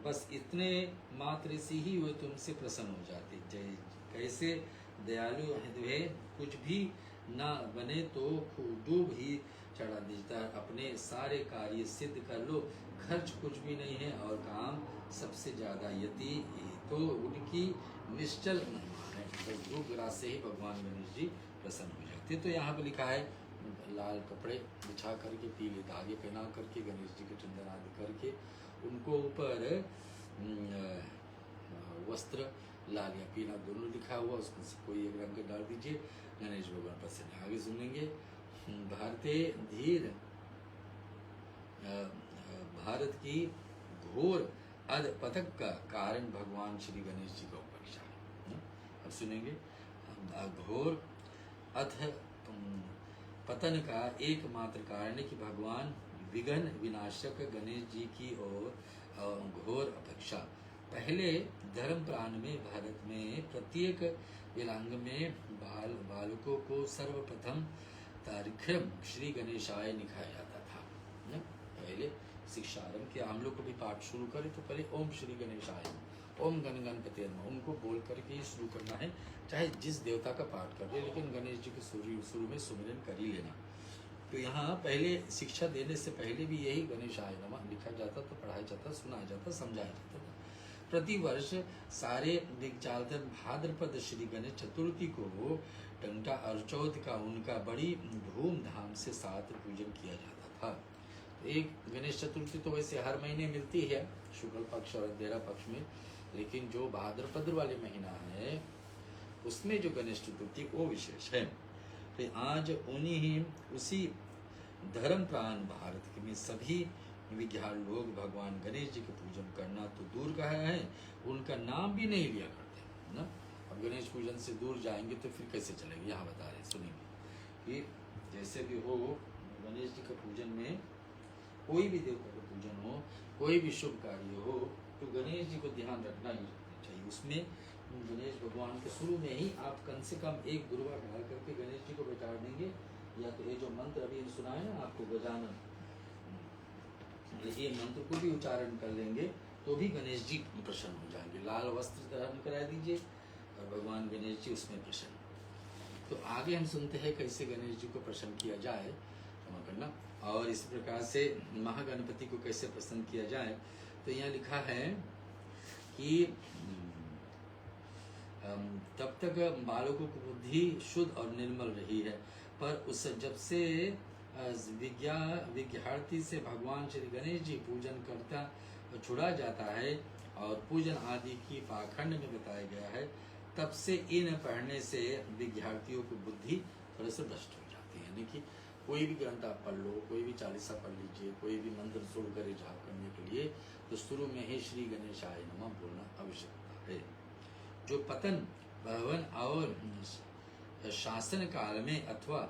बस इतने मात्र से ही वो तुमसे प्रसन्न हो जाते। जय कैसे दयालु है, कुछ भी ना बने तो डूब ही चढ़ा देता है। अपने सारे कार्य सिद्ध कर लो, खर्च कुछ भी नहीं है और काम सबसे ज्यादा यति तो उनकी निश्चल महिमा है। तो धूप ग्रास से ही भगवान गणेश जी प्रसन्न हो जाते। तो यहाँ पे लिखा है लाल कपड़े बिछा करके, पीले धागे पहना करके, गणेश जी के चंदन आदि करके, उनको ऊपर वस्त्र लाल या पीला दोनों लिखा हुआ, उसमें से कोई एक रंग डाल दीजिए, गणेश भगवान प्रसन्न। आगे सुनेंगे। भारतीय धीर भारत की घोर अध पथक का कारण भगवान श्री गणेश जी का परीक्षा। अब सुनेंगे। घोर अथ पतन का एकमात्र कारण है कि भगवान विघ्न विनाशक गणेश जी की ओर घोर अपेक्षा। पहले धर्म प्राण में भारत में प्रत्येक विलांग में बालकों को सर्वप्रथम तारिख्यम श्री गणेशाय निखाया जाता था। पहले शिक्षा आरंभ किया। हम लोग को भी पाठ शुरू करें तो पहले ओम श्री गणेशाय, ओम गण गणपते नमः, उनको बोल करके ही शुरू करना है। चाहे जिस देवता का पाठ कर रहे, लेकिन गणेश जी के शुरू में सुमिरन कर ही लेना। तो यहाँ पहले शिक्षा देने से पहले भी यही गणेशाय नमः लिखा जाता, तो पढ़ाया जाता, सुनाया जाता, समझाया जाता था। प्रतिवर्ष सारे दिग्जालधन भाद्रपद श्री गणेश चतुर्थी को टंटा और चौथ का उनका बड़ी धूमधाम से साथ पूजन किया जाता था। तो एक गणेश चतुर्थी तो वैसे हर महीने मिलती है, शुक्ल पक्ष और अंधेरा पक्ष में, लेकिन जो भाद्रपद वाले महीना है उसमें जो गणेश चतुर्थी वो विशेष है। तो आज उसी धर्म प्राण भारत में सभी विज्ञान लोग भगवान गणेश जी के पूजन करना तो दूर का है, उनका नाम भी नहीं लिया करते ना। अब गणेश पूजन से दूर जाएंगे तो फिर कैसे चलेंगे। यहाँ बता रहे, सुनेंगे कि जैसे भी हो गणेश जी के पूजन में, कोई भी देवता का पूजन हो, कोई भी शुभ कार्य हो, तो गणेश जी को ध्यान रखना ही चाहिए। उसमें गणेश भगवान के शुरू में ही आप कम से कम एक गुरुवार डाल करके गणेश जी को बैठा देंगे, या तो ये जो मंत्र अभी सुनाए ना आपको गजानन, ये मंत्र को भी उच्चारण कर लेंगे तो भी गणेश जी प्रसन्न हो जाएंगे। लाल वस्त्र धारण करा दीजिए और भगवान गणेश जी उसमें प्रसन्न। तो आगे हम सुनते हैं कैसे गणेश जी को प्रसन्न किया जाए, क्षमा करना, और इस प्रकार से महागणपति को कैसे प्रसन्न किया जाए। तो यहाँ लिखा है कि तब तक बालकों की बुद्धि शुद्ध और निर्मल रही है, पर उस जब से विज्ञार्थी से भगवान श्री गणेश जी पूजन करता छुड़ा जाता है और पूजन आदि की पाखंड में बताया गया है, तब से इन पढ़ने से विद्यार्थियों की बुद्धि थोड़े से भ्रष्ट हो जाती है। यानी कि कोई भी ग्रंथ आप पढ़ लो, कोई भी चालीसा पढ़ लीजिए, कोई भी मंत्र शुरू करे जाप करने के लिए, तो शुरू में ही श्री गणेशाय नमः बोलना आवश्यकता है। जो पतन भवन और शासन काल में अथवा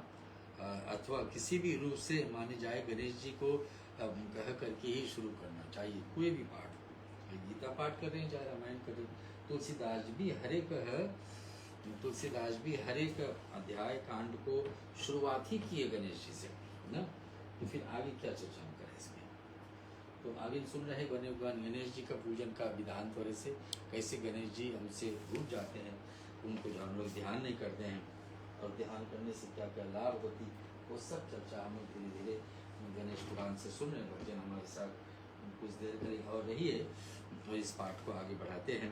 किसी भी रूप से माने जाए, गणेश जी को कह करके ही शुरू करना चाहिए। कोई भी पाठ, गीता पाठ कर रहे हैं, चाहे रामायण कर रहे हैं, तुलसीदास भी हर एक अध्याय कांड को शुरुआत ही किए गणेश जी से ना। तो फिर आगे क्या चर्चा हम करें इसमें। तो आगे सुन रहे गणेश जी का पूजन का विधान थोड़े से, कैसे गणेश जी हमसे रूठ जाते हैं, उनको जो हम लोग ध्यान नहीं करते हैं, और ध्यान करने से क्या क्या लाभ होती, वो सब चर्चा हम धीरे धीरे गणेश पुराण से सुन रहे। भक्तजन हमारे साथ कुछ देर करें और रहिए, तो इस पाठ को आगे बढ़ाते हैं।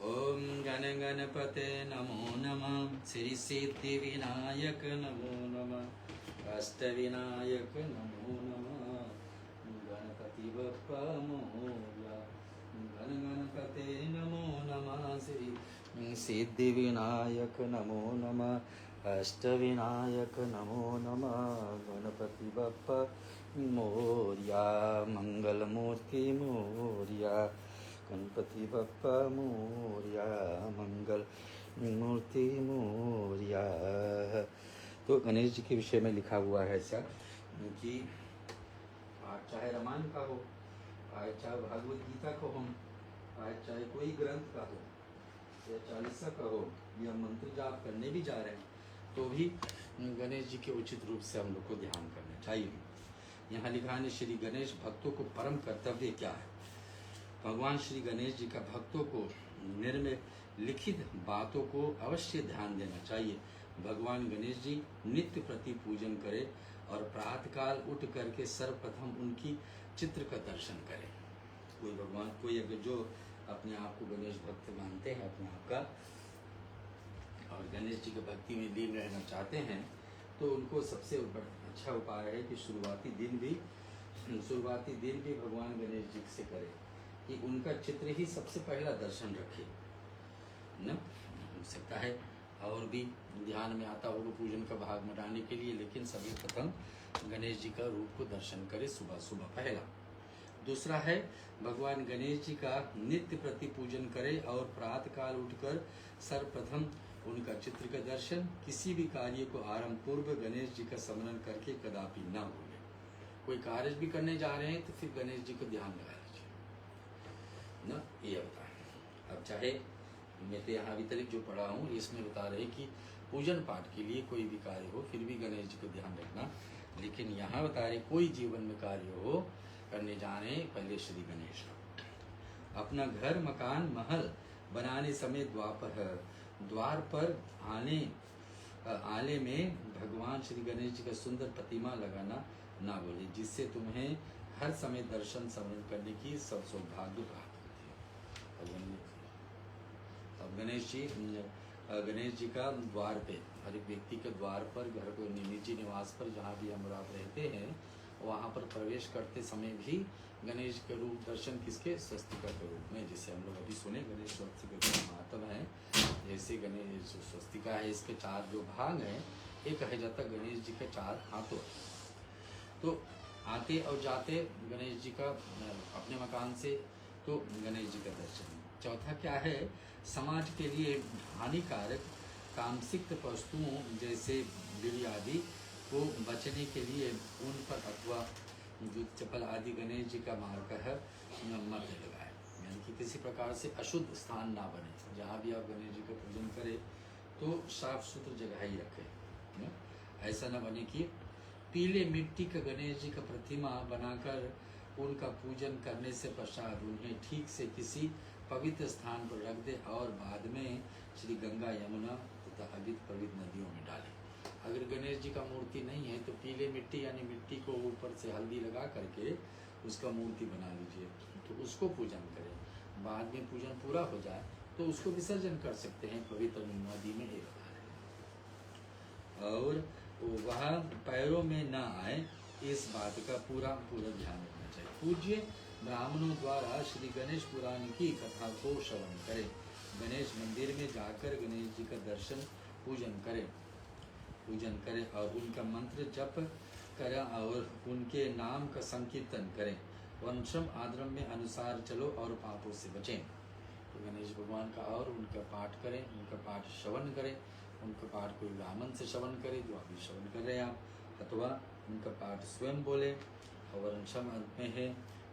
ओम गण गणपते नमो नमः, श्री सिद्धि विनायक नमो नमः, अष्ट विनायक नमो नमः, गणपति बप्पा मोरया। गण गणपते नमो नमः, श्री सिद्धिविनायक नमो नमः, अष्टविनायक नमो नमः, गणपति बप्पा मोरया, मंगलमूर्ति मोरया, गणपति बप्पा मोरया, मंगल मूर्ति मोरया। तो गणेश जी के विषय में लिखा हुआ है ऐसा कि आज चाहे रामायण का हो, आज चाहे भागवत गीता का हो, आज चाहे कोई ग्रंथ का हो या चालीसा का हो, या मंत्र जाप करने भी जा रहे हैं तो भी गणेश जी के उचित रूप से हम लोग को ध्यान करना चाहिए। यहाँ लिखा है श्री गणेश भक्तों को परम कर्तव्य क्या है। भगवान श्री गणेश जी का भक्तों को निम्नलिखित बातों को अवश्य ध्यान देना चाहिए। भगवान गणेश जी नित्य प्रति पूजन करें और प्रातःकाल उठ करके सर्वप्रथम उनकी चित्र का दर्शन करें। कोई भगवान, कोई अगर जो अपने आप को गणेश भक्त मानते हैं अपने आप का, और गणेश जी की भक्ति में लीन रहना चाहते हैं, तो उनको सबसे अच्छा उपाय है कि शुरुआती दिन भी भगवान गणेश जी से करें, कि उनका चित्र ही सबसे पहला दर्शन रखे न। हो सकता है और भी ध्यान में आता होगा पूजन का भाग मनाने के लिए, लेकिन सभी प्रथम गणेश जी का रूप को दर्शन करें सुबह सुबह पहला। दूसरा है भगवान गणेश जी का नित्य प्रति पूजन करें और प्रातःकाल उठकर सर्वप्रथम उनका चित्र का दर्शन। किसी भी कार्य को आरंभ पूर्व गणेश जी का स्मरण करके कदापि न भूलें। कोई कार्य भी करने जा रहे हैं तो फिर गणेश जी को ध्यान लगा लीजिए न, ये होता है। अब चाहे मैं तो यहाँ वितरित जो पढ़ा हूँ इसमें बता रहे कि पूजन पाठ के लिए कोई भी कार्य हो फिर भी गणेश जी को ध्यान रखना, लेकिन यहाँ बता रहे कोई जीवन में कार्य हो करने जाने पहले श्री गणेश। अपना घर मकान महल बनाने समय द्वार पर आले में भगवान श्री गणेश जी का सुंदर प्रतिमा लगाना ना बोले, जिससे तुम्हें हर समय दर्शन स्मरण करने की सब सौभाग्य प्राप्त होती है। अब गणेश जी का द्वार पे, हर एक व्यक्ति के द्वार पर, घर को निजी निवास पर जहाँ भी हम आप रहते हैं वहाँ पर प्रवेश करते समय भी गणेश के रूप दर्शन किसके, स्वस्तिका के रूप में, जिसे हम लोग अभी सुने गणेश स्वस्तिका का महत्व है। जैसे गणेश स्वस्तिका है, इसके 4 जो भाग हैं, एक है जाता गणेश जी के 4 हाथों। तो आते और जाते गणेश जी का अपने मकान से तो गणेश जी का दर्शन। चौथा क्या है, समाज के लिए हानिकारक कामसिक्त वस्तुओं जैसे बीड़ी आदि को बचने के लिए उन पर अथवा जूत चप्पल आदि गणेश जी का मार्ग है मत लगाए, यानी कि किसी प्रकार से अशुद्ध स्थान ना बने। जहाँ भी आप गणेश जी का पूजन करें तो साफ सुथरी जगह ही रखें, ऐसा न बने कि पीले मिट्टी का गणेश जी का प्रतिमा बनाकर उनका पूजन करने से पश्चात उन्हें ठीक से किसी पवित्र स्थान पर रख दे और बाद में श्री गंगा यमुना तथा अधिक पवित्र नदियों में डालें। अगर गणेश जी का मूर्ति नहीं है तो पीले मिट्टी यानी मिट्टी को ऊपर से हल्दी लगा करके उसका मूर्ति बना लीजिए, तो उसको पूजन करें। बाद में पूजन पूरा हो जाए तो उसको विसर्जन कर सकते हैं पवित्र नदी में, ये बता रहे हैं। और वह पैरों में न आए, इस बात का पूरा ध्यान रखना चाहिए। पूज्य ब्राह्मणों द्वारा श्री गणेश पुराण की कथा को श्रवण करें। गणेश मंदिर में जाकर गणेश जी का दर्शन पूजन करें और उनका मंत्र जप करें और उनके नाम का संकीर्तन करें। वंशम आद्रम में अनुसार चलो और पापों से बचें। तो गणेश भगवान का और उनका पाठ करें, उनका पाठ श्रवण करें। उनका पाठ कोई ब्राह्मण से श्रवण करे जो अभी श्रवण कर रहे हैं आप, अथवा उनका पाठ स्वयं बोले। और वंशम अंत में है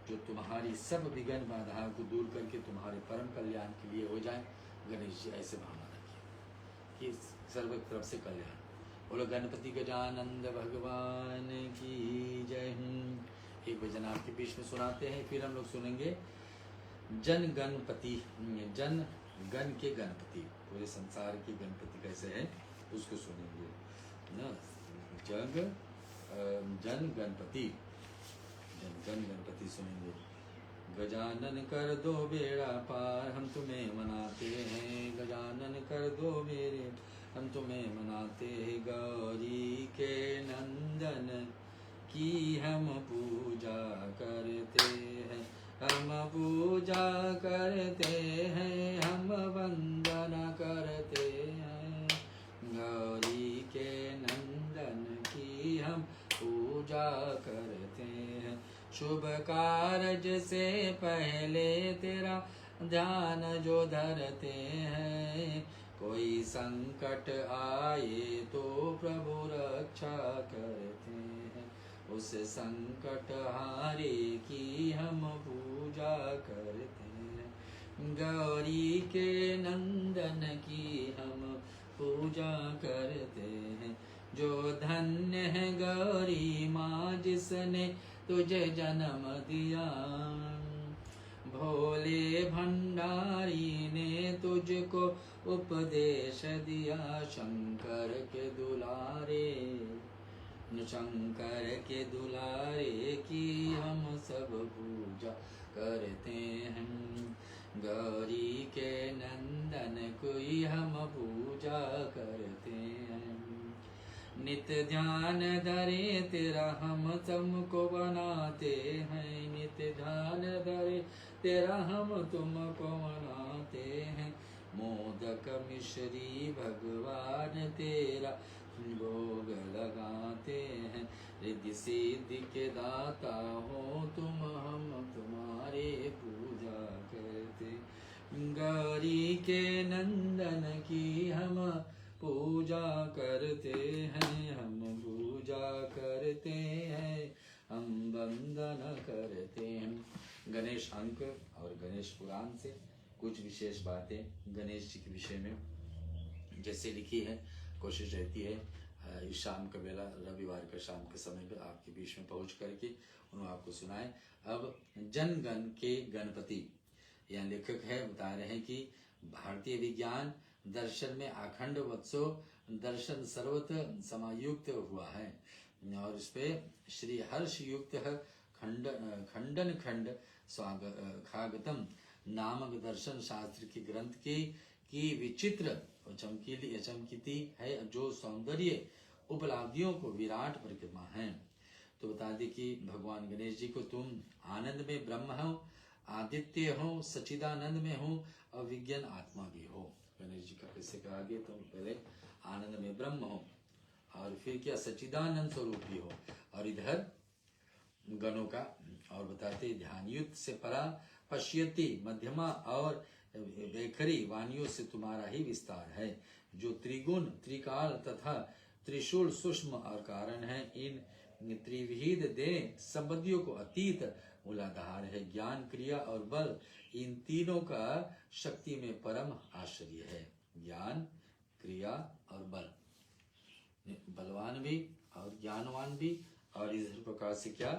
जो तुम्हारी सब विघ्न बाधाओं को दूर करके तुम्हारे परम कल्याण के लिए हो जाए। गणेश जी ऐसे भावना रखिए कि सर्व तरफ से कल्याण। बोलो गणपति गजानंद भगवान की जय। एक भजन आपके बीच में सुनाते हैं, फिर हम लोग सुनेंगे जन गणपति, जन गण के गणपति, पूरे संसार के गणपति कैसे हैं उसको सुनेंगे न। जन गणपति, जन गण गणपति सुनेंगे। गजानन कर दो बेड़ा पार, हम तुम्हें मनाते हैं। गजानन कर दो मेरे, हम तुम्हें मनाते हैं। गौरी के नंदन की हम पूजा करते हैं, हम पूजा करते हैं, हम वंदना हम पूजा करते हैं। शुभ कार्य से पहले तेरा ध्यान जो धरते हैं, कोई संकट आए तो प्रभु रक्षा करते हैं। उस संकट हारे की हम पूजा करते हैं। गौरी के नंदन की हम पूजा करते हैं। जो धन्य है गौरी माँ जिसने तुझे जन्म दिया, भोले भंडारी ने तुझको उपदेश दिया। शंकर के दुलारे, शंकर के दुलारे की हम सब पूजा करते हैं। गौरी के नंदन कोई हम पूजा करते हैं। नित्य ध्यान धरे तेरा हम तुमको बनाते हैं। नित्य ध्यान धरे तेरा हम तुमको बनाते हैं। मोदक मिश्री भगवान तेरा भोग लगाते हैं। रिद्धि सिद्धि के दाता हो तुम, हम तुम्हारे पूजा करते। गौरी के नंदन की हम पूजा करते हैं। हम पूजा करते हैं, हम वंदन करते हैं। गणेश अंक और गणेश पुराण से कुछ विशेष बातें गणेश जी के विषय में जैसे लिखी है, कोशिश रहती है इस शाम का बेला, रविवार का शाम के समय पर आपके बीच में पहुंच करके उन्होंने आपको सुनाए। अब जनगण के गणपति, यहाँ लेखक है बता रहे हैं कि भारतीय विज्ञान दर्शन में अखंड वत्सो दर्शन सर्वत्र समायुक्त हुआ है, और इस पे श्री हर्ष युक्त खंडन खंड खागतम नामक दर्शन शास्त्र के ग्रंथ की विचित्र और चमकीती है, जो सौंदर्य उपलब्धियों को विराट परिक्रमा है। तो बता दी कि भगवान गणेश जी को तुम आनंद में ब्रह्म हो, आदित्य हो, सच्चिदानंद में हो और विज्ञान आत्मा भी हो। गणेश जी का कैसे कहा गया, तुम पहले आनंद में ब्रह्म हो और फिर क्या सच्चिदानंद स्वरूप भी हो, और इधर गणों का और बताते ध्यान युक्त से परा पश्यति मध्यमा और वैखरी वाणियों से तुम्हारा ही विस्तार है, जो त्रिगुण त्रिकाल तथा त्रिशूल सूक्ष्म और कारण है। इन त्रिविध दे संबंधियों को अतीत मूलाधार है। ज्ञान क्रिया और बल इन तीनों का शक्ति में परम आश्चर्य है। ज्ञान क्रिया और बल, बलवान भी और ज्ञानवान भी, और इस प्रकार से क्या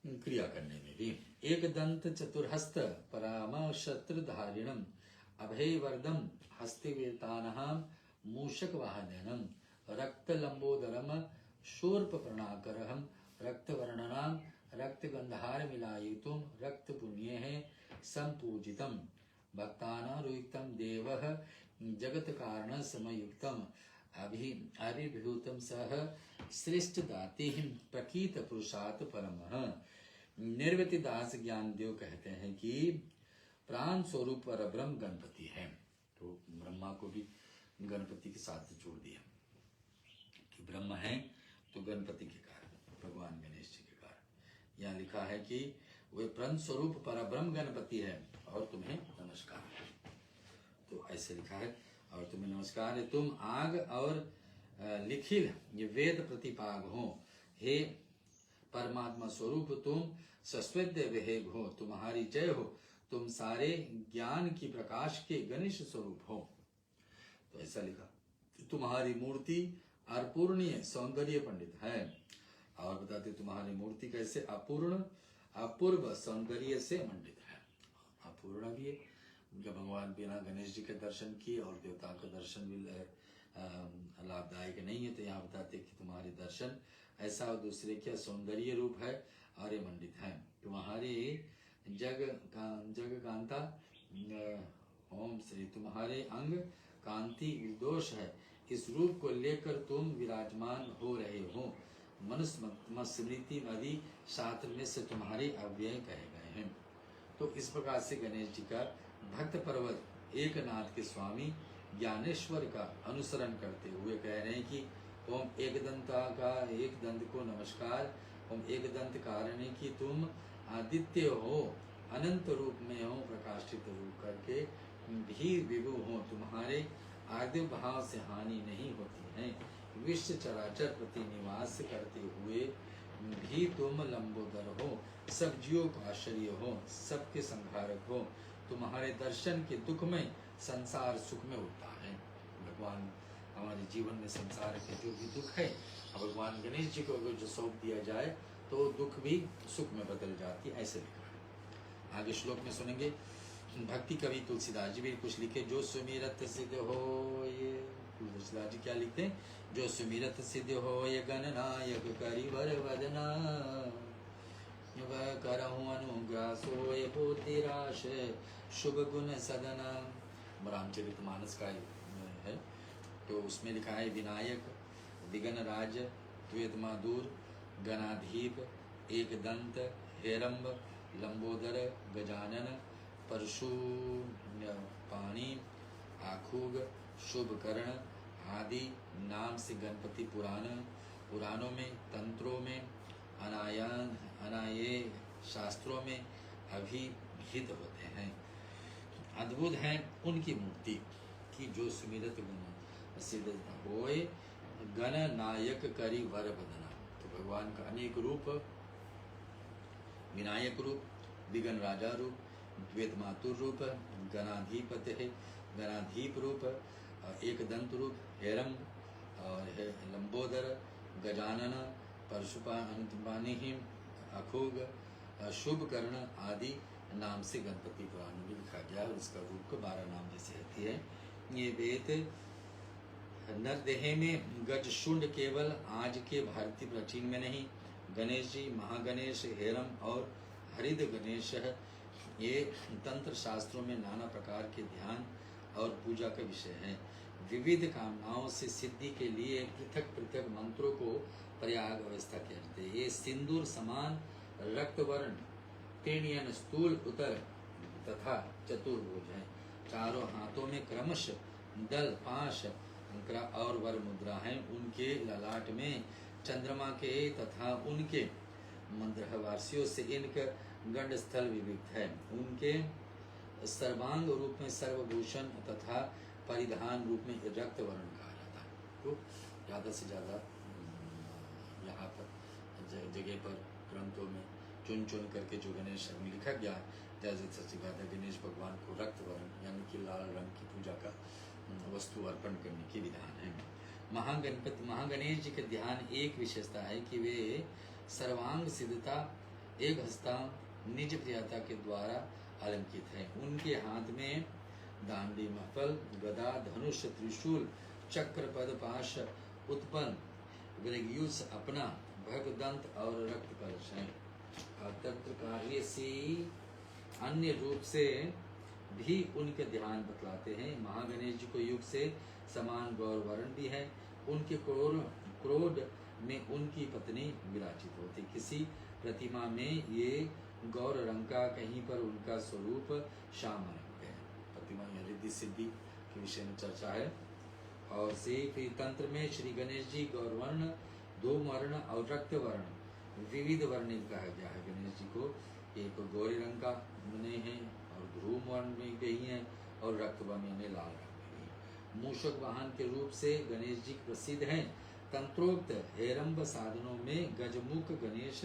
क्रिया करने में भी। एक दंत चतुर्हस्त पराम शत्रुधारिणम अभयवर्दम हस्तिवेतानहम मूषक वाहनम रक्त लंबोदरम शूर्प प्रणाकरहम रक्त वर्णनाम रक्त गंधार मिलायुतुम रक्त पुण्य है संपूजितम भक्तानारुक्तम देवः जगत कारण समयुक्तम अभिभूतम सह श्रेष्ठ दाति प्रकीत पुरुषात् परमः। निर्वृति दास ज्ञान देव कहते हैं कि प्राण स्वरूप पर ब्रह्म गणपति है। तो ब्रह्मा को भी गणपति के साथ जोड़ दिया कि ब्रह्म है तो गणपति के कारण, भगवान गणेश जी के कारण। यहाँ लिखा है कि वे प्राण स्वरूप पर ब्रह्म गणपति है और तुम्हें नमस्कार। तो ऐसे लिखा है, और तुम्हें नमस्कार है। तुम आग और लिखिल ये वेद प्रतिपाग हो, हे परमात्मा स्वरूप तुम सस्वेद्य विहेग हो, तुम्हारी जय हो। तुम सारे ज्ञान की प्रकाश के गणेश स्वरूप हो। तो ऐसा लिखा, तुम्हारी मूर्ति अपूर्णीय सौंदर्य पंडित है। और बताते तुम्हारी मूर्ति कैसे अपूर्व सौंदर्य से मंडित है। अपूर्ण भी है, उनका भगवान बिना गणेश जी के दर्शन किए और देवताओं का दर्शन भी लाभदायक नहीं है। तो यहाँ बताते कि तुम्हारे दर्शन ऐसा और दूसरे क्या सौंदर्य रूप है और ये मंडित है। तुम्हारे जग कांता ओम श्री, तुम्हारे अंग कांति निर्दोष है। इस रूप को लेकर तुम विराजमान हो रहे हो। मनुष्य स्मृति आदि शास्त्र में से तुम्हारे अव्यय कहे गए हैं। तो इस प्रकार से गणेश जी का भक्त पर्वत एकनाथ के स्वामी ज्ञानेश्वर का अनुसरण करते हुए कह रहे हैं कि ओम एक दंत को नमस्कार। ओम एक दंत कारणे की तुम आदित्य हो, अनंत रूप में हो, प्रकाशित रूप करके भी विभु हो, तुम्हारे आद्य भाव से हानि नहीं होती है। विश्व चराचर प्रति निवास करते हुए भी तुम लंबोदर हो, सब जीवों का आश्चर्य हो, सबके संहारक हो। तुम्हारे दर्शन के दुख में संसार सुख में उठता है। भगवान हमारे जीवन में संसार के जो भी दुख है, भगवान गणेश जी को अगर जो सौंप दिया जाए तो दुख भी सुख में बदल जाती है, ऐसे लिखा है। आगे श्लोक में सुनेंगे। भक्ति कवि तुलसीदास जी भी कुछ लिखे। जो सुमिरत सिद्ध हो, ये तुलसीदास जी क्या लिखते हैं? जो सुमिरत सिद्ध हो ये गणनायक करिवर वदना, करहूं अनुग्रह सोय बुद्धिराश शुभ गुण सदना। रामचरितमानस का है, तो उसमें लिखा है विनायक, विघ्न राज, द्वैत माधुर, गणाधीप, एक दंत, हेरंब, लंबोदर, गजानन, परशु पाणी, आखुग, शुभ कर्ण आदि नाम से गणपति पुराणों में, तंत्रों में, अनाये शास्त्रों में अभिहित होते हैं। अद्भुत है उनकी मूर्ति की जो सुमिरत गुण सिद्ध होए, गण नायक करी वर बदना। तो भगवान का अनेक रूप, विनायक रूप, विघ्न राजा रूप, द्वैत मातुर रूप, गणाधिपत है, गणाधीप रूप, एक दंत रूप, हेरम और लंबोदर, गजानन, परशुपाणि, अखोग, शुभ कर्ण आदि नाम से गणपति पुराण में लिखा गया है। उसका रूप को 12 नाम जैसे रहती है। ये वेद नरदेह में गज शुंड केवल आज के भारतीय प्राचीन में नहीं, गणेश जी, महागणेश, हेरम और हरिद गणेश ये तंत्र शास्त्रों में नाना प्रकार के ध्यान और पूजा का विषय है। विविध कामनाओं से सिद्धि के लिए पृथक पृथक मंत्रों को प्रयाग व्यवस्था किया जाता है। ये सिंदूर समान रक्तवर्ण, तीर्णयन, स्थूल, उतर तथा चतुर्भुज है। चारों हाथों में क्रमश दल, पाश और वर मुद्रा है। उनके ललाट में चंद्रमा के तथा उनके मंद्रवासियों से इनका गंड स्थल विविध है। उनके सर्वांग रूप में सर्वभूषण तथा परिधान रूप में रक्त वर्ण कहा जाता है। तो ज़्यादा से ज़्यादा यहाँ पर जगह पर ग्रंथों में चुन चुन करके जो गणेश में लिखा गया, जैसे सच्ची बात है, गणेश भगवान को रक्त वर्ण यानी कि लाल रंग की पूजा का वस्तु अर्पण करने की विधान है। महागणेश जी के ध्यान एक विशेषता है कि वे सर्वांग सिद्धता, एक हस्ता, निज प्रियता के द्वारा अलंकित है। उनके हाथ में दांडी, महफल, गदा, धनुष, त्रिशूल, चक्र, पद, पाश, उत्पन्न, वृगयुष, अपना, भगदंत और रक्त कलश है। तंत्र कार्य से अन्य रूप से भी उनके ध्यान बतलाते हैं। महागणेश जी को युग से समान गौर वर्ण भी है। उनके क्रोध में उनकी पत्नी विराजित होती। किसी प्रतिमा में ये गौर रंग का, कहीं पर उनका स्वरूप श्याम रंग है। प्रतिमा में रिद्धि सिद्धि के विषय में चर्चा है। और से फिर तंत्र में श्री गणेश जी गौरवर्ण, धूम वर्ण और रक्त वर्ण विविध वर्ण कहा गया है। गणेश जी को एक गौरी रंग का बने हैं और धूम वर्ण में गई हैं और रक्त वर्ण में लाल रंग में। मूषक वाहन के रूप से गणेश जी प्रसिद्ध हैं। तंत्रोक्त हेरंब साधनों में गजमुख गणेश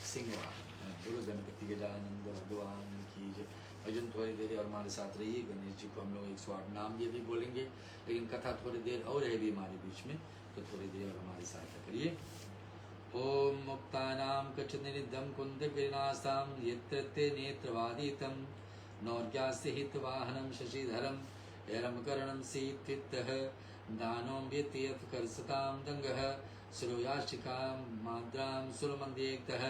सिंह वाहन। बोलो गणपति गजानन भगवान की जय। भजन थोड़ी देर और हमारे साथ रहिए। गणेश जी को हम लोग 108 नाम ये भी बोलेंगे, लेकिन कथा थोड़ी देर और है भी हमारे बीच में, तो थोड़ी देर और हमारी सहायता करिए। ओम मुक्तानां कचनिरिद्धं कुन्दगिरिनाथां यत्र ते नेत्रवादितं नौर्यास्य हितवाहनं शशिधरं हेरमकर्णं सीत्वित्तः दानों व्यतीयत करसतां दंगः श्रूयाशिकां माद्रां सुरमन्देक्तः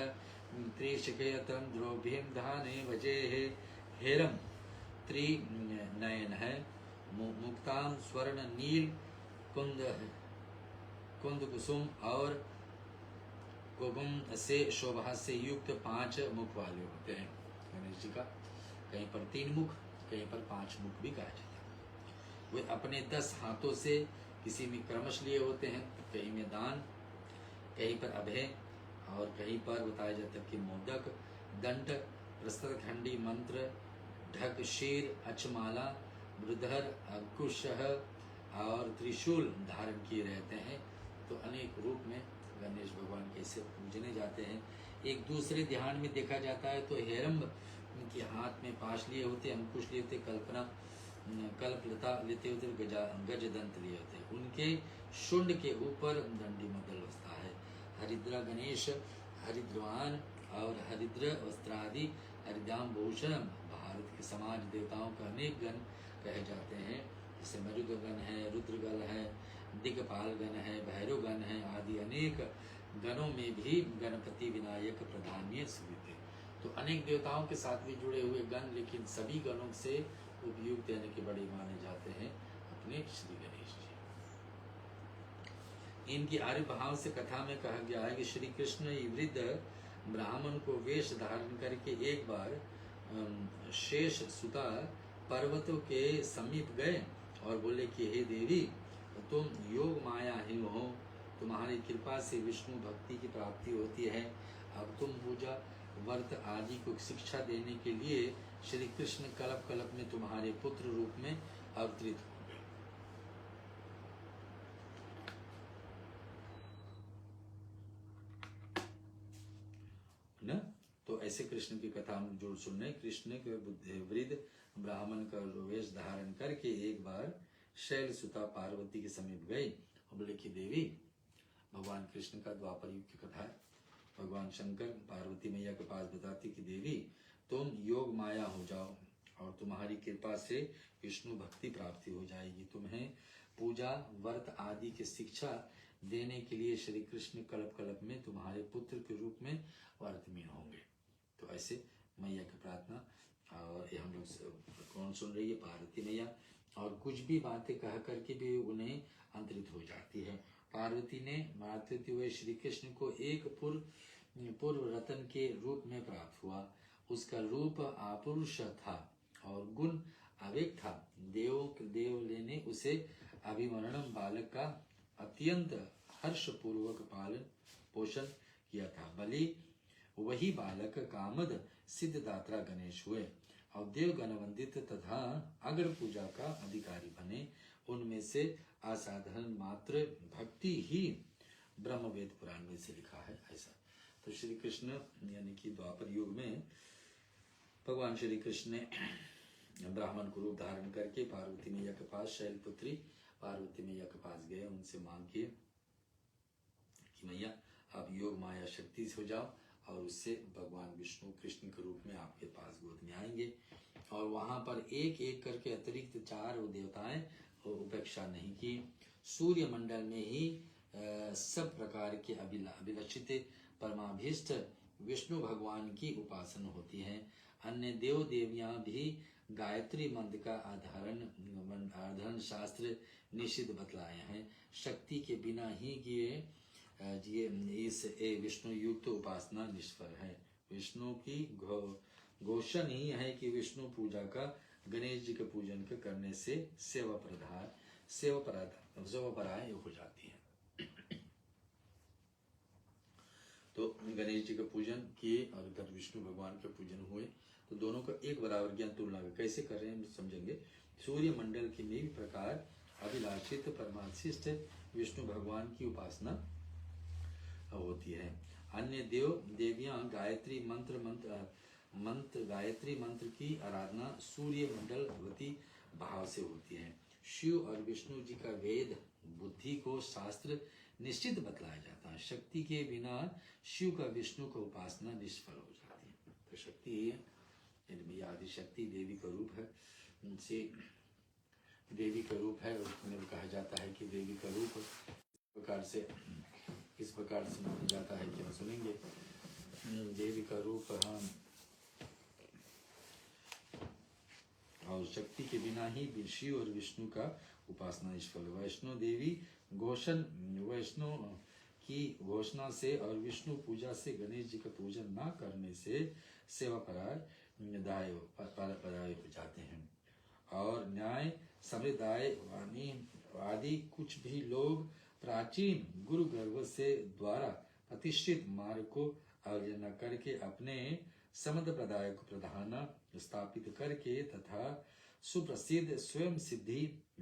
त्रिशिखयतं द्रौभ्यं धाने भजेः। हेरम त्रिनयन है। मुक्तां स्वर्ण नील कुंद कुसुम और कुकुम से शोभा से युक्त 5 मुख वाले होते हैं। गणेश जी का कहीं पर 3 मुख, कहीं पर 5 मुख भी कहा जाता है। वे अपने 10 हाथों से किसी में क्रमश लिए होते हैं, कहीं में दान, कहीं पर अभय, और कहीं पर बताया जाता है कि मोदक, दंड, प्रस्तरखंडी मंत्र, ढक, शीर, अचमाला, मृधर, अंकुश और त्रिशूल धारण किए रहते हैं। तो अनेक रूप में गणेश भगवान कैसे पूजने जाते हैं। एक दूसरे ध्यान में देखा जाता है तो हेरम्ब के हाथ में पाश लिए होते, अंकुश लिए होते, कल्पलता लेते होते, गजदंत लिए होते, उनके शुंड के ऊपर दंडी मदल बसता है। हरिद्रा गणेश, हरिद्रवान और हरिद्र वस्त्रादि, हरिद्राम भूषणम, भारत के समाज देवताओं का अनेक गण कहे जाते हैं। जैसे मरुगगण है, रुद्रगण है, दिगपाल गण है, भैरव गण है, आदि अनेक गणों में भी गणपति विनायक प्रधानीय स्वीकृत है। तो अनेक देवताओं के साथ भी जुड़े हुए गण, लेकिन सभी गणों से उपयुक्त यानी कि बड़े माने जाते हैं अपने श्री गणेश जी। इनकी आर्य भाव से कथा में कहा गया है कि श्री कृष्ण वृद्ध ब्राह्मण को वेश धारण करके एक बार शेष सुता पर्वतों के समीप गए और बोले कि हे देवी, तुम योग माया ही हो, तुम्हारी कृपा से विष्णु भक्ति की प्राप्ति होती है। अब तुम पूजा व्रत आदि को शिक्षा देने के लिए श्री कृष्ण कल्प कल्प में तुम्हारे पुत्र रूप में अवतरित होंगे। न तो ऐसे कृष्ण की कथा हम जो सुन रहे, कृष्ण के वृद्ध ब्राह्मण का वेश धारण करके एक बार शैल सुता पार्वती के समीप गए और बोले कि देवी, भगवान कृष्ण का द्वापर युग की कथा है। भगवान शंकर पार्वती मैया के पास बताती कि देवी, तुम योग माया हो जाओ और तुम्हारी कृपा से विष्णु भक्ति प्राप्ति हो जाएगी। तुम्हें पूजा व्रत आदि की शिक्षा देने के लिए श्री कृष्ण कल्प कल्प में तुम्हारे पुत्र के रूप में वर्तमान होंगे। तो ऐसे मैया की प्रार्थना, और हम लोग कौन सुन रही है, पार्वती मैया, और कुछ भी बातें कह करके भी उन्हें अंतरित हो जाती है। पार्वती ने मारते हुए श्री कृष्ण को एक पूर्व रतन के रूप में प्राप्त हुआ। उसका रूप आपुरुष था और गुण अवेक था। देव ने उसे अभिमरणम बालक का अत्यंत हर्ष पूर्वक पालन पोषण किया था। बलि वही बालक कामद सिद्धदात्रा गणेश हुए और देव गणवंदित तथा अग्र पूजा का अधिकारी बने। उनमें से असाधारण मात्र भक्ति ही ब्रह्मवेद पुराण में से लिखा है ऐसा। तो श्री कृष्ण यानी कि द्वापर युग में भगवान श्री कृष्ण ने ब्राह्मण को रूप धारण करके पार्वती मैया के पास, शैलपुत्री पार्वती मैया के पास गए। उनसे मांग किए कि मैया, आप योग माया शक्ति से हो जाओ और उससे भगवान विष्णु कृष्ण के रूप में आपके पास गोद में आएंगे। और वहां पर एक एक करके अतिरिक्त 4 देवताएं उपेक्षा नहीं की। सूर्य मंडल में ही सब प्रकार के अभिलषित परमाभीष्ट विष्णु भगवान की उपासना होती है। अन्य देव देवियां भी गायत्री मंत्र का आधारण शास्त्र निषिद्ध बतलाए हैं। शक्ति के बिना ही इस विष्णु युक्त उपासना निष्फल है। विष्णु की घोषण ही है कि विष्णु पूजा का गणेश जी के पूजन के करने से सेवापराय हो जाती है। तो गणेश जी का पूजन किए और इधर विष्णु भगवान के पूजन हुए, तो दोनों का एक बराबर ज्ञान तुलना में कैसे कर रहे हैं हम समझेंगे। सूर्य मंडल के में भी प्रकार अभिलाषित परमाशिष्ट विष्णु भगवान की उपासना होती है। अन्य देव देवियां गायत्री मंत्र की आराधना सूर्य मंडलवती भाव से होती है। शिव और विष्णु जी का वेद बुद्धि को शास्त्र निश्चित बतलाया जाता है। शक्ति के बिना शिव का विष्णु का उपासना निष्फल हो जाती है। तो शक्ति ही है, आदि शक्ति देवी का रूप है, उनसे देवी का रूप है। उसमें कहा जाता है कि देवी का रूप इस प्रकार से माना जाता है कि हम सुनेंगे। देवी का रूप हम और शक्ति के बिना ही शिव और विष्णु का उपासना निष्फल। वैष्णो देवी वैष्णो की घोषणा से और विष्णु पूजा से गणेश जी का पूजन न करने से सेवा पराय हो जाते हैं। और न्याय, समुदाय आदि कुछ भी लोग प्राचीन गुरु गर्भ से द्वारा प्रतिष्ठित मार्ग को अवहेलना करके अपने संप्रदाय को प्रधान स्थापित करके तथा सुप्रसिद्ध स्वयं सिद्धि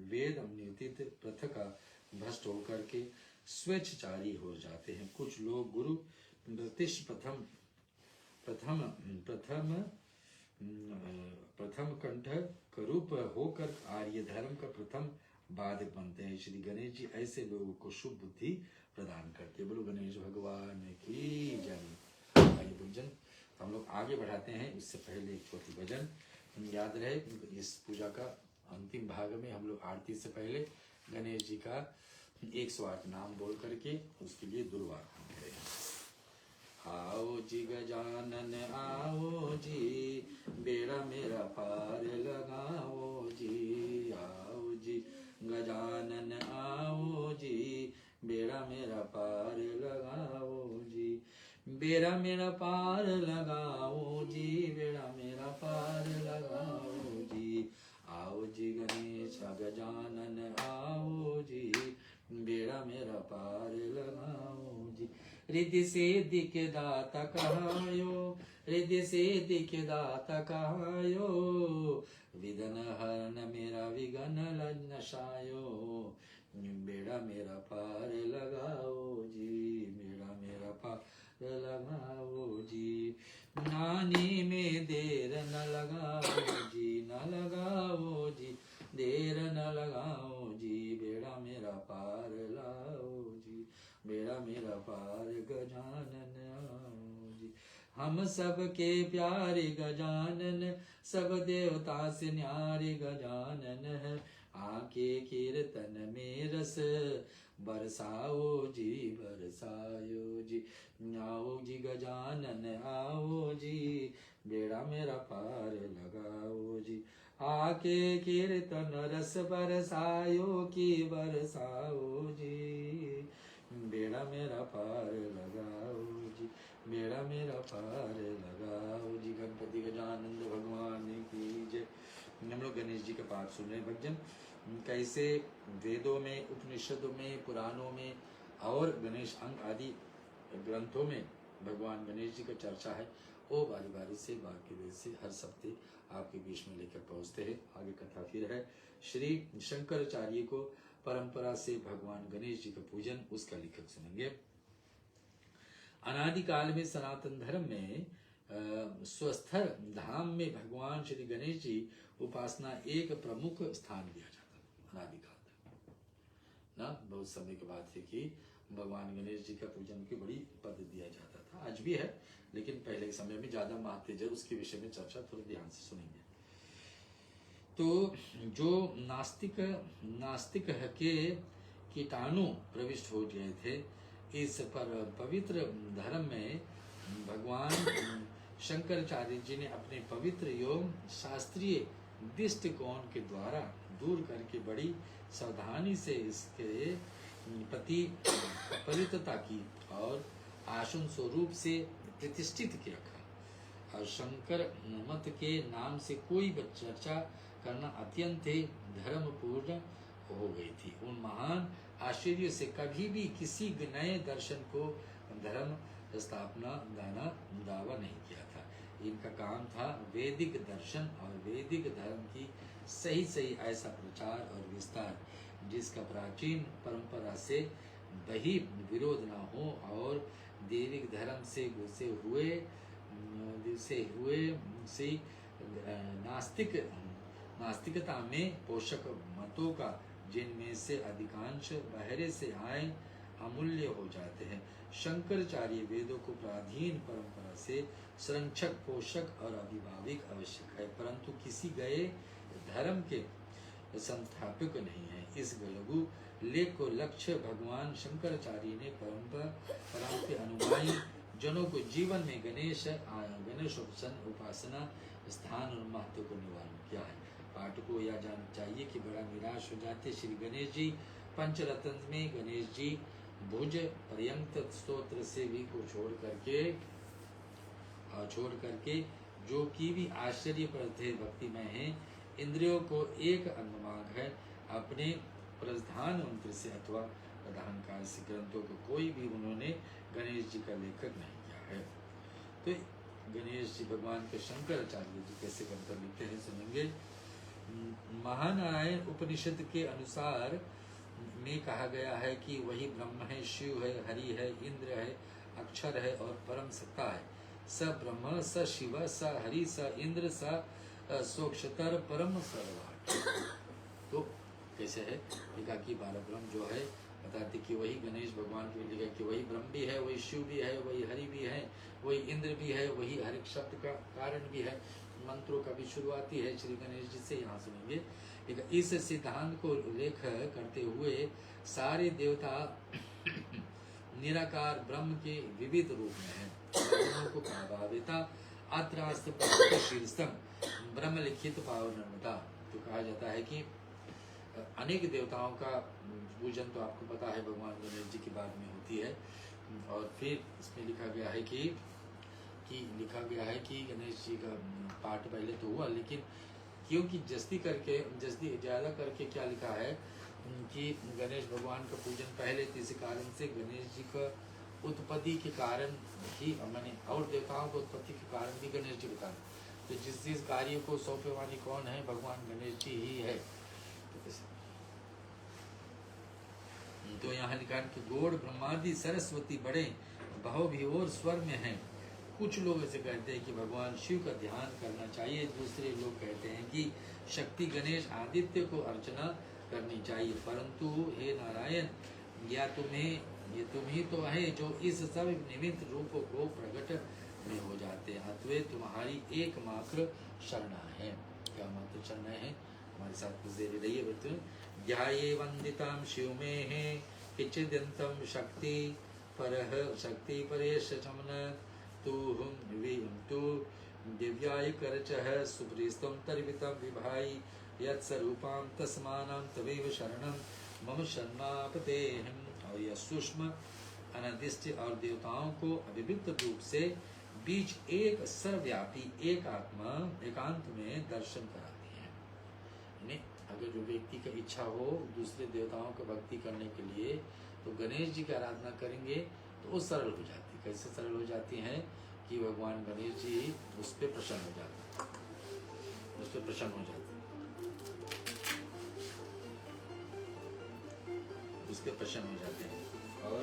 वेद नियुक्त प्रथा का भ्रष्ट होकर के स्वेच्छाचारी हो जाते हैं। कुछ लोग गुरु प्रतिष्ठ प्रथम कंठ रूप होकर आर्य धर्म का प्रथम बाधक बनते हैं। श्री गणेश जी ऐसे लोगों को शुभ बुद्धि प्रदान करते। बोलो गणेश भगवान की जय। आइए भजन हम लोग आगे बढ़ाते हैं। इससे पहले एक छोटी भजन याद रहे, इस पूजा का अंतिम भाग में हम लोग आरती से पहले गणेश जी का 108 नाम बोल करके उसके लिए दुर्वा करें। आओ जी गजानन आओ जी, बेड़ा मेरा पार लगाओ जी। आओ जी गजानन आओ जी, बेड़ा मेरा पार लगाओ जी। बेड़ा मेरा पार लगाओ जी, बेड़ा मेरा पार लगाओ जी। आओ जी गणेश गजानन आओ जी, बेड़ा मेरा पार लगाओ जी। रिद्धि सिद्धि के दाता कहायो, रिद्धि सिद्धि के दाता कहायो, विघ्न हरन मेरा विघ्न नशायो। बेड़ा मेरा पार लगाओ जी, बेड़ा मेरा पार लगाओ जी। नानी में देर न लगाओ जी, न लगाओ जी, देर न लगाओ जी। बेड़ा मेरा पार लाओ जी, बेड़ा मेरा पार गजानन आओ जी। हम सबके प्यारे गजानन, सब देवता से न्यारे गजानन है। आके कीर्तन में रस बरसाओ जी, बरसायो जी। आओ जी गजानन आओ जी, बेड़ा मेरा पार लगाओ जी। आके कीर्तन रस बरसायो की बरसाओ जी। बेड़ा मेरा पार लगाओ जी, बेड़ा मेरा पार लगाओ जी। गणपति गजानंद भगवान की जय। हम लोग गणेश जी के पाठ सुन रहे भजन, कैसे वेदों में, उपनिषदों में, पुराणों में और गणेश अंग आदि ग्रंथों में भगवान गणेश जी का चर्चा है। वो बारी बारी से बाकी वेद से हर सप्ते आपके बीच में लेकर पहुंचते हैं। आगे कथा फिर है। श्री शंकराचार्य को परंपरा से भगवान गणेश जी का पूजन, उसका लेखक सुनेंगे। अनादिकाल में सनातन धर्म में स्वस्थर धाम में भगवान श्री गणेश जी उपासना एक प्रमुख स्थान दिया जाता था। अनादिकाल ना बहुत समय के बाद है कि भगवान गणेश जी का पूजन की बड़ी पद दिया जाता था। आज भी है, लेकिन पहले के समय में ज्यादा महत्व है। उसके विषय में चर्चा थोड़ा ध्यान से सुनेंगे। तो जो नास्तिक के कीटाणु प्रविष्ट हो गए थे, इस पर पवित्र धर्म में भगवान शंकराचार्य जी ने अपने पवित्र एवं शास्त्रीय दृष्टिकोण के द्वारा दूर करके बड़ी सावधानी से इसके प्रति पवित्रता की और आसन स्वरूप से प्रतिष्ठित किया रखा। और शंकर मत के नाम से कोई चर्चा करना अत्यंत ही धर्मपूर्ण हो गई थी। उन महान आश्चर्य से कभी भी किसी नए दर्शन को धर्म स्थापना दावा नहीं किया था। इनका काम था वैदिक दर्शन और वैदिक धर्म की सही ऐसा प्रचार और विस्तार जिसका प्राचीन परंपरा से वही विरोध न हो और दैविक धर्म से घुसे हुए से नास्तिकता में पोषक मतों का, जिनमें से अधिकांश बाहर से आए, अमूल्य हो जाते हैं। शंकराचार्य वेदों को प्राचीन परंपरा से संरक्षक, पोषक और अभिभावक आवश्यक है, परंतु किसी गए धर्म के संस्थापक नहीं है। इस लघु लेख को लक्ष्य भगवान शंकराचार्य ने परंपरा के अनुयायी जनों को जीवन में गणेश उपासना स्थान और महत्व को निवारण किया है। पाठकों यह जानना चाहिए कि बड़ा निराश हो जाते श्री गणेश जी पंचरत्न में गणेश जी भुज पर्यंत स्तोत्र से भी को छोड़ करके जो कि भी आश्चर्य पर थे भक्तिमय हैं, इंद्रियों को एक अंगमाग है, अपने प्रधान मंत्र से अथवा प्रधानकार से ग्रंथों को कोई भी उन्होंने गणेश जी का लेखक नहीं किया है। तो गणेश जी भगवान के शंकराचार्य जी कैसे ग्रंथ लिखते हैं सुनेंगे। महानारायण उपनिषद के अनुसार में कहा गया है कि वही ब्रह्म है, शिव है, हरि है, इंद्र है, अक्षर है और परम सत्ता है। स ब्रह्म स शिव स हरि स इंद्र स सोक्षतर परम सर्वाट। तो कैसे है लिखा कि बारह ब्रह्म जो है बताते कि वही गणेश भगवान के लिखा कि वही ब्रह्म भी है, वही शिव भी है, वही हरि भी है, वही इंद्र भी है, वही हर एक शब्द का कारण भी है, मंत्रों का भी शुरुआती है श्री गणेश जी से। यहाँ सुनेंगे इस सिद्धांत को उल्लेख करते हुए सारे देवता निराकार ब्रह्म के विविध रूप में है। को प्रभाविता अत्रास्त शीर्षम ब्रह्म लिखित पावनता। तो कहा जाता है कि अनेक देवताओं का पूजन तो आपको पता है भगवान गणेश जी की बाद में होती है। और फिर इसमें लिखा गया है कि गणेश जी का पाठ पहले तो हुआ, लेकिन क्योंकि जस्ती ज्यादा करके क्या लिखा है कि गणेश भगवान का पूजन पहले थे, इसी कारण से गणेश जी का उत्पत्ति के कारण ही मैंने और देवताओं को उत्पत्ति के कारण भी गणेश जी बता। तो जिस कार्य को सौंपे वाली कौन है, भगवान गणेश जी ही है। तो यहाँ लिखा कि गौड़ ब्रह्मादि सरस्वती बड़े भाव भी और स्वर में हैं। कुछ लोग ऐसे कहते हैं कि भगवान शिव का ध्यान करना चाहिए, दूसरे लोग कहते हैं कि शक्ति गणेश आदित्य को अर्चना करनी चाहिए। परंतु हे नारायण, या तुम ही तो है जो इस सब निमित्त रूपों को प्रकट में हो जाते हैं। अतवे तुम्हारी एकमात्र शरणा है। क्या मात्र शरणा है? हमारे साथ कुछ देर रहिए बच्चों। ध्याये वंदितां शिव में है किचिदंतम शक्ति परह शक्ति परेश चमन तू दिव्याय करचह सुप्रीस्तम तर्वितम विभाई यत्स्वरूपां तस्मानं तवेव शरणं मम शरणापते। और यह सूक्ष्म अनदिष्ट और देवताओं को अभिव्यक्त रूप से बीच एक सर्वव्यापी एक आत्मा एकांत में दर्शन कराती है। अगर जो व्यक्ति की इच्छा हो दूसरे देवताओं की भक्ति करने के लिए तो गणेश जी की आराधना करेंगे तो वो सरल हो जाती है। कैसे सरल हो जाती है कि भगवान गणेश जी उस पर प्रसन्न हो जाते हैं, उस पर प्रसन्न हो जाते हैं, उस पर प्रसन्न हो जाते हैं। और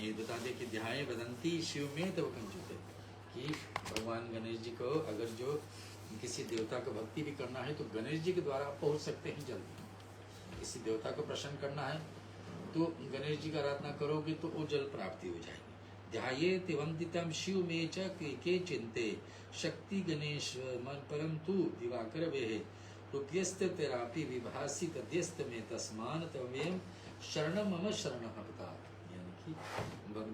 ये बता दे कि ध्याय वदंती शिव में तो कंचुते कि भगवान गणेश जी को अगर जो किसी देवता को भक्ति भी करना है तो गणेश जी के द्वारा पहुंच सकते हैं जल्दी। किसी देवता को प्रसन्न करना है तो गणेश जी का आराधना करोगे तो वो जल प्राप्ति हो जाएगी। ध्यायेत वंदितम शिव में च के चिंते शक्ति गणेश मन परंतु दिवाकर वे रूप्यस्त तेरापि विभासी तद्यस्त में तस्मान तवेम शरणम मम शरण पता। यानी कि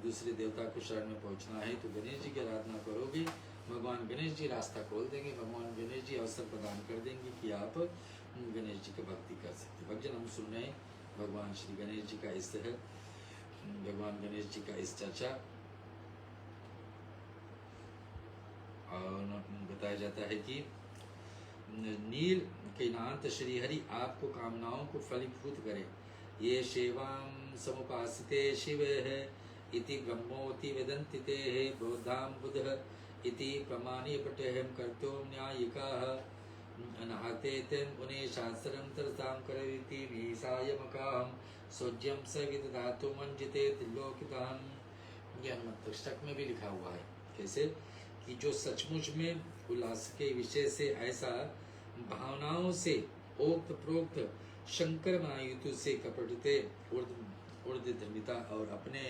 दूसरे देवता को शरण में पहुंचना है तो गणेश जी की आराधना करोगे, भगवान गणेश जी रास्ता खोल देंगे, भगवान गणेश जी अवसर प्रदान कर देंगे कि आप गणेश जी की भक्ति कर सकते। भक्तजन हम सुन रहे हैं भगवान श्री गणेश जी का इस भगवान गणेश जी का इस चर्चा। और बताया जाता है कि नील के नाथ श्री हरि आपको कामनाओं को फलीभूत करे। ये सेवां समुपासिते शिव है इति ब्रह्मोति वेदन्ति ते है बोधाम बुध इति प्रमाणी पटेहम कर्तो न्यायिकाः अनाहते तेन उन्हें शास्त्रम तरसाम करविति मीसाय मकाम सोज्यम सविद धातु मंजिते त्रिलोकिताम। यह पुस्तक में भी लिखा हुआ है कैसे कि जो सचमुच में उल्लास के विषय से ऐसा भावनाओं से ओक्त प्रोक्त शंकर मायुतु से कपटते ऊर्ध्वता और अपने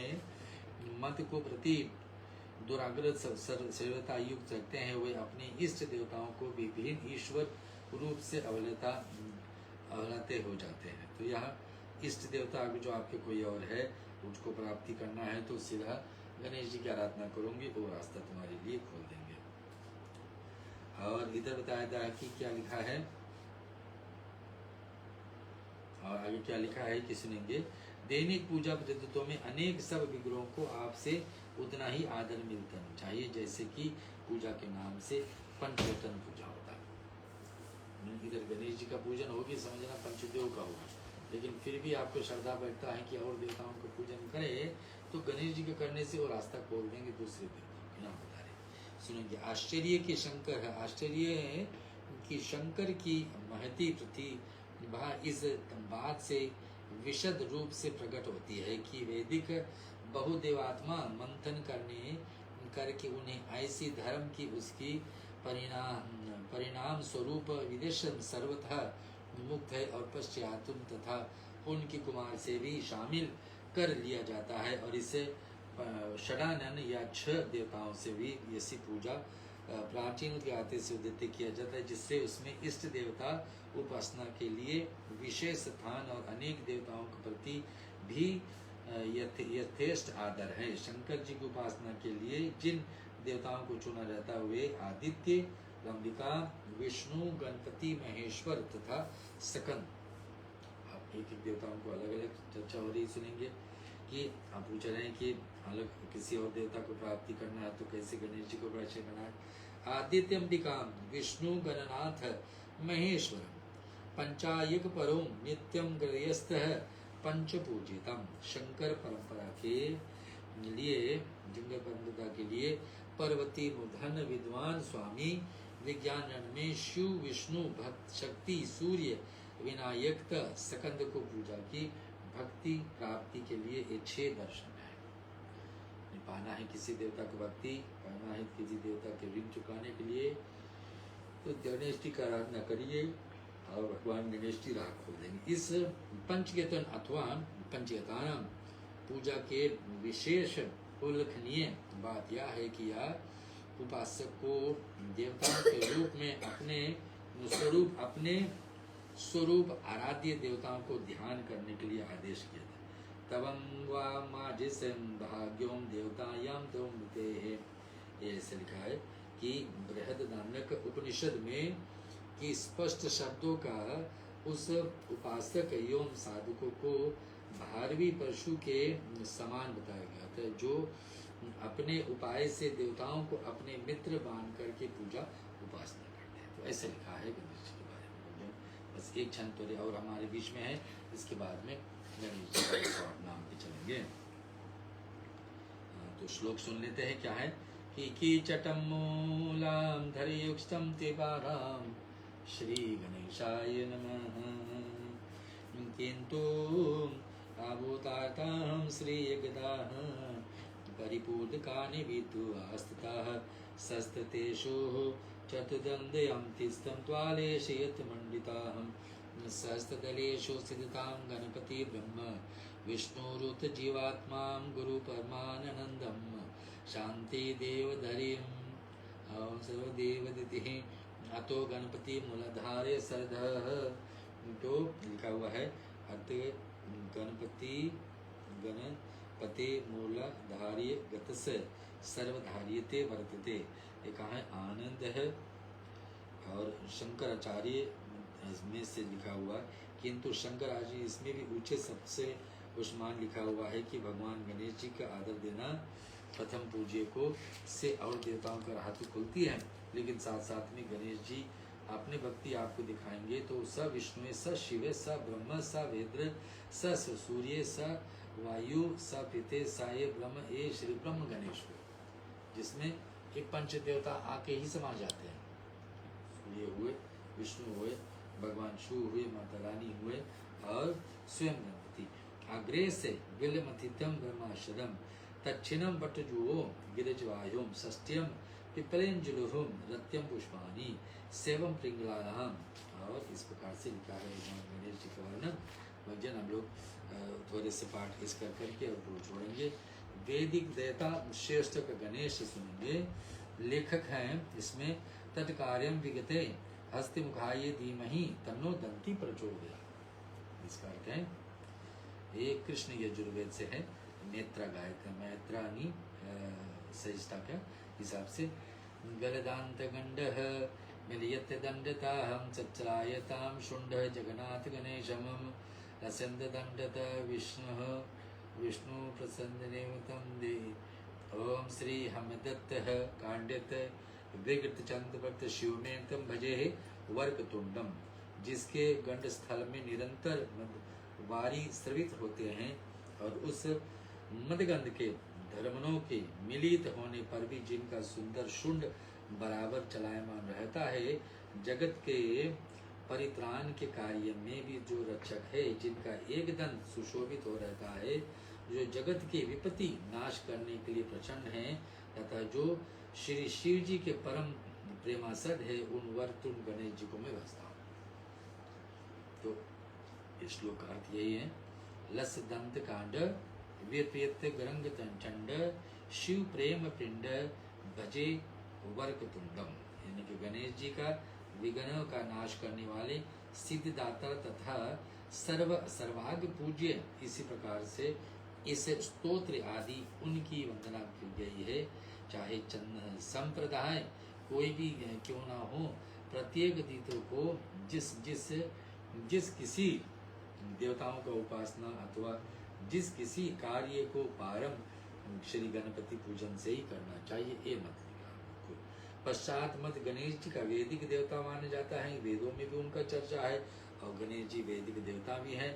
मत को प्रति दुराग्रह सर्वता युक्त रखते हैं, वे अपने इष्ट देवताओं को विभिन्न ईश्वर रूप से अवलाते हो जाते हैं। तो यह इष्ट देवता जो आपके कोई और है उसको प्राप्ति करना है तो सीधा गणेश जी की आराधना करोगे, वो रास्ता तुम्हारे लिए खोल देंगे। और इधर बताया था कि क्या लिखा है और आगे क्या लिखा है कि सुनेंगे। दैनिक पूजा पद्धतियों में अनेक सब विग्रहों को आपसे उतना ही आदर मिलता चाहिए जैसे कि पूजा के नाम से पंचोतन पूजा होता है। इधर गणेश जी का पूजन होगी, समझना पंचदेव का होगा, लेकिन फिर भी आपको श्रद्धा बैठता है कि और देवताओं का पूजन करे तो गणेश जी के करने से वो रास्ता खोल देंगे दूसरे देवताओं के नाम बता रहे। सुनेंगे, आश्चर्य की शंकर है, आश्चर्य है कि शंकर की महती प्रतिभा इस बात से विशद रूप से प्रकट होती है कि वैदिक बहुदेवात्मा मंथन करके उन्हें ऐसी धर्म की उसकी परिणाम स्वरूप विदेश सर्वथा मुक्त है और पश्चात तथा उनके कुमार से भी शामिल कर लिया जाता है और इसे षडानन या 6 देवताओं से भी ऐसी पूजा प्राचीन ज्ञाते से उदित किया जाता है, जिससे उसमें इष्ट देवता उपासना के लिए विशेष स्थान और अनेक देवताओं के प्रति भी यथेष्ट आदर है। शंकर जी की उपासना के लिए जिन देवताओं को चुना जाता है वे आदित्य, अंबिका, विष्णु, गणपति, महेश्वर तथा सकंद। आप एक एक देवताओं को अलग अलग चर्चा हो रही सुनेंगे कि आप पूछ रहे हैं कि अलग किसी और देवता को प्राप्ति करना है तो कैसे गणेश जी को परिचय करना है। आदित्य, अंबिका, विष्णु, गणनाथ, महेश्वर, पंचायक परोम नित्यम ग्रयस्थ पंच पूजितम। शंकर परंपरा के लिए, जंगल परंपरा के लिए पार्वती मुधन विद्वान स्वामी विज्ञान में शिव, विष्णु, भक्त, शक्ति, सूर्य, विनायक, सकंद को पूजा की भक्ति प्राप्ति के लिए ये 6 दर्शन है। पाना है किसी देवता की भक्ति, पाना है किसी देवता के ऋण चुकाने के लिए तो गणेश जी का आराधना करिए और भगवान गणेश जी राह खोल देंगे। इस पंचकेतन अथवा पंचकेतान पूजा के विशेष उल्लेखनीय बात यह है कि यह उपासक को देवताओं के रूप में अपने स्वरूप आराध्य देवताओं को ध्यान करने के लिए आदेश किया था। तवं वा माजिसं भाग्यों देवतायां तोमते है, ऐसे लिखा है कि बृहदारण्यक उपनिषद में कि स्पष्ट शब्दों का उस उपासक एवं साधकों को भारवी परशु के समान बताया गया था जो अपने उपाय से देवताओं को अपने मित्र मान करके पूजा उपासना करते हैं। तो ऐसे लिखा है गणेश जी के बारे में। बस एक क्षण तो और हमारे बीच में है, इसके बाद में गणेश जी का नाम पे चलेंगे। तो श्लोक सुन लेते हैं, क्या है कि कीचटम मूलाम धरयुक्तम तिवाराम श्री गणेशाय नमः किंतु आभूतार्थं श्री यगदाः परिपूर्णकानि वितु आस्थिताः सस्ततेषु चतुर्दण्डयं तिस्तं त्वालेशयत् मण्डिताः सहस्त्रदलेषु स्थितां गणपति ब्रह्म विष्णुरुत जीवात्मां गुरु परमानन्दं शान्ति देवधरीं सर्वदेवदितिः अतो गणपति मूलाधारे सरधः। तो लिखा हुआ है अर्थ गणपति मूलाधार्य गतस सर्वधार्यते वर्तते। ये कहा है आनंद है और शंकराचार्य इसमें से लिखा हुआ है, किंतु शंकराचार्य इसमें भी ऊंचे सबसे उस्मान लिखा हुआ है कि भगवान गणेश जी का आदर देना प्रथम पूज्य को से और देवताओं का राह तो खुलती है, लेकिन साथ साथ में गणेश जी अपने भक्ति आपको दिखाएंगे तो स विष्णु, स शिव, स ब्रह्म, स वेद्र, स सूर्य, स वायु, स पिते, स ये ब्रह्म, ये श्री ब्रह्म गणेश हुए, जिसमें ये पंच देवता आके ही समा जाते हैं। सूर्य हुए, विष्णु हुए, भगवान शिव हुए, माता रानी हुए और स्वयं गणपति। अग्रे से विलमथितम ब्रह्माशरम दक्षिणम बटजुओ गिरिजवायुम षष्ट्यम पिपलेंजुलुहुम रत्यम पुष्पानी सेवम पिंगलाहम। और इस प्रकार से लिखा है गणेश जी का वर्णन। भजन हम लोग थोड़े से पाठ इस कर करके और छोड़ेंगे। वैदिक देवता श्रेष्ठ का गणेश सुनेंगे। लेखक हैं इसमें तत्कार्यम विगते हस्ति मुखाये धीमहि तन्नो दंती प्रचोदयात्। इसका अर्थ है ये कृष्ण यजुर्वेद से है, नेत्रा गायक मैत्रानी सहिष्ठा के हिसाब से गलदांत गंडः मिलियत दंडताहं चच्चलायतां शुंडः जगन्नाथ गणेशमं रसंद दंडत विष्णु प्रसन्न नेवतं दे ओम श्री हमदत्त कांडित विगत चंद्रवत शिवमेतम भजे वर्कतुंडम, जिसके गंड स्थल में निरंतर वारी स्रवित होते हैं और उस मदगंध के धर्मनों के मिलित होने पर भी जिनका सुंदर शुंड बराबर चलायमान रहता है, जगत के परित्राण के कार्य में भी जो रक्षक है, जिनका एक दंत सुशोभित हो रहता है, जो जगत के विपत्ति नाश करने के लिए प्रचंड है, तथा जो श्री शिव जी के परम प्रेमासद है, उन वर्तुन गणेश जी को मैं भजता हूँ। तो इस श्लोक का अर्थ यही है, लस दंत कांड वीरप्रियत गरंग चंड शिव प्रेम पिंड भजे वर्कतुंडम, यानी कि गणेश जी का विघ्नों का नाश करने वाले सिद्धिदाता तथा सर्वाग पूज्य, इसी प्रकार से इस स्तोत्र आदि उनकी वंदना की गई है। चाहे चंद संप्रदाय कोई भी क्यों ना हो, प्रत्येक तीर्थों को जिस किसी देवताओं का उपासना अथवा जिस किसी कार्य को प्रारंभ श्री गणपति पूजन से ही करना चाहिए, ये मत। पश्चात मत गणेश जी का वैदिक देवता माना जाता है, वेदों में भी उनका चर्चा है और गणेश जी वैदिक देवता भी है।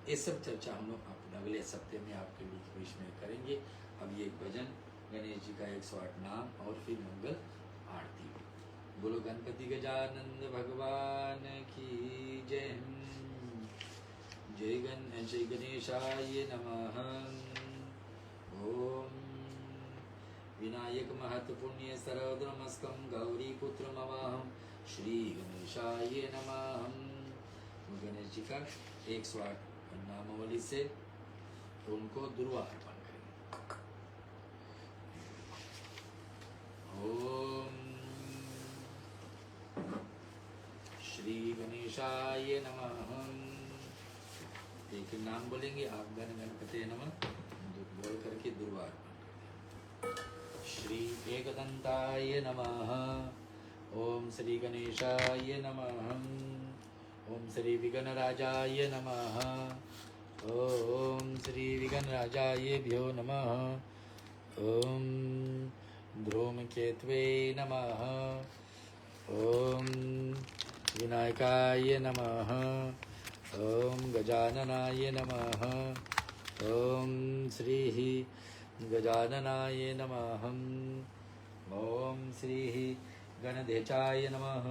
ये सब चर्चा हम लोग अपने अगले सप्ताह में आपके बीच में करेंगे। अब ये भजन गणेश जी का 108 नाम और फिर मंगल आरती। बोलो गणपति गजानंद भगवान की जय। जय गणेशाय नमः। ओम विनायक महत पुण्य सरद्रमस्कं गौरी पुत्र मवाहम श्री गणेशाय नमः। गणेश जी का 108 नामावली से उनको दुर्वा अर्पण करें। ओम श्री गणेशाय नमः। एक नाम बोलेंगे आप, गणपते नमः बोल करके दुर्वा अर्पण करें। श्री एकदंताय नमः। ओम श्री गणेशाय नमः। ओम श्री विघ्नराजाय नमः। ओम श्री विघ्नराजायेभ्यो नमः। ओम धूमकेतवे नमः। ओम विनायकाय नमः। ओम गजाननाय नमः। ओम श्री गजाननाय नमः। ओम श्री गणधेचाय नमः।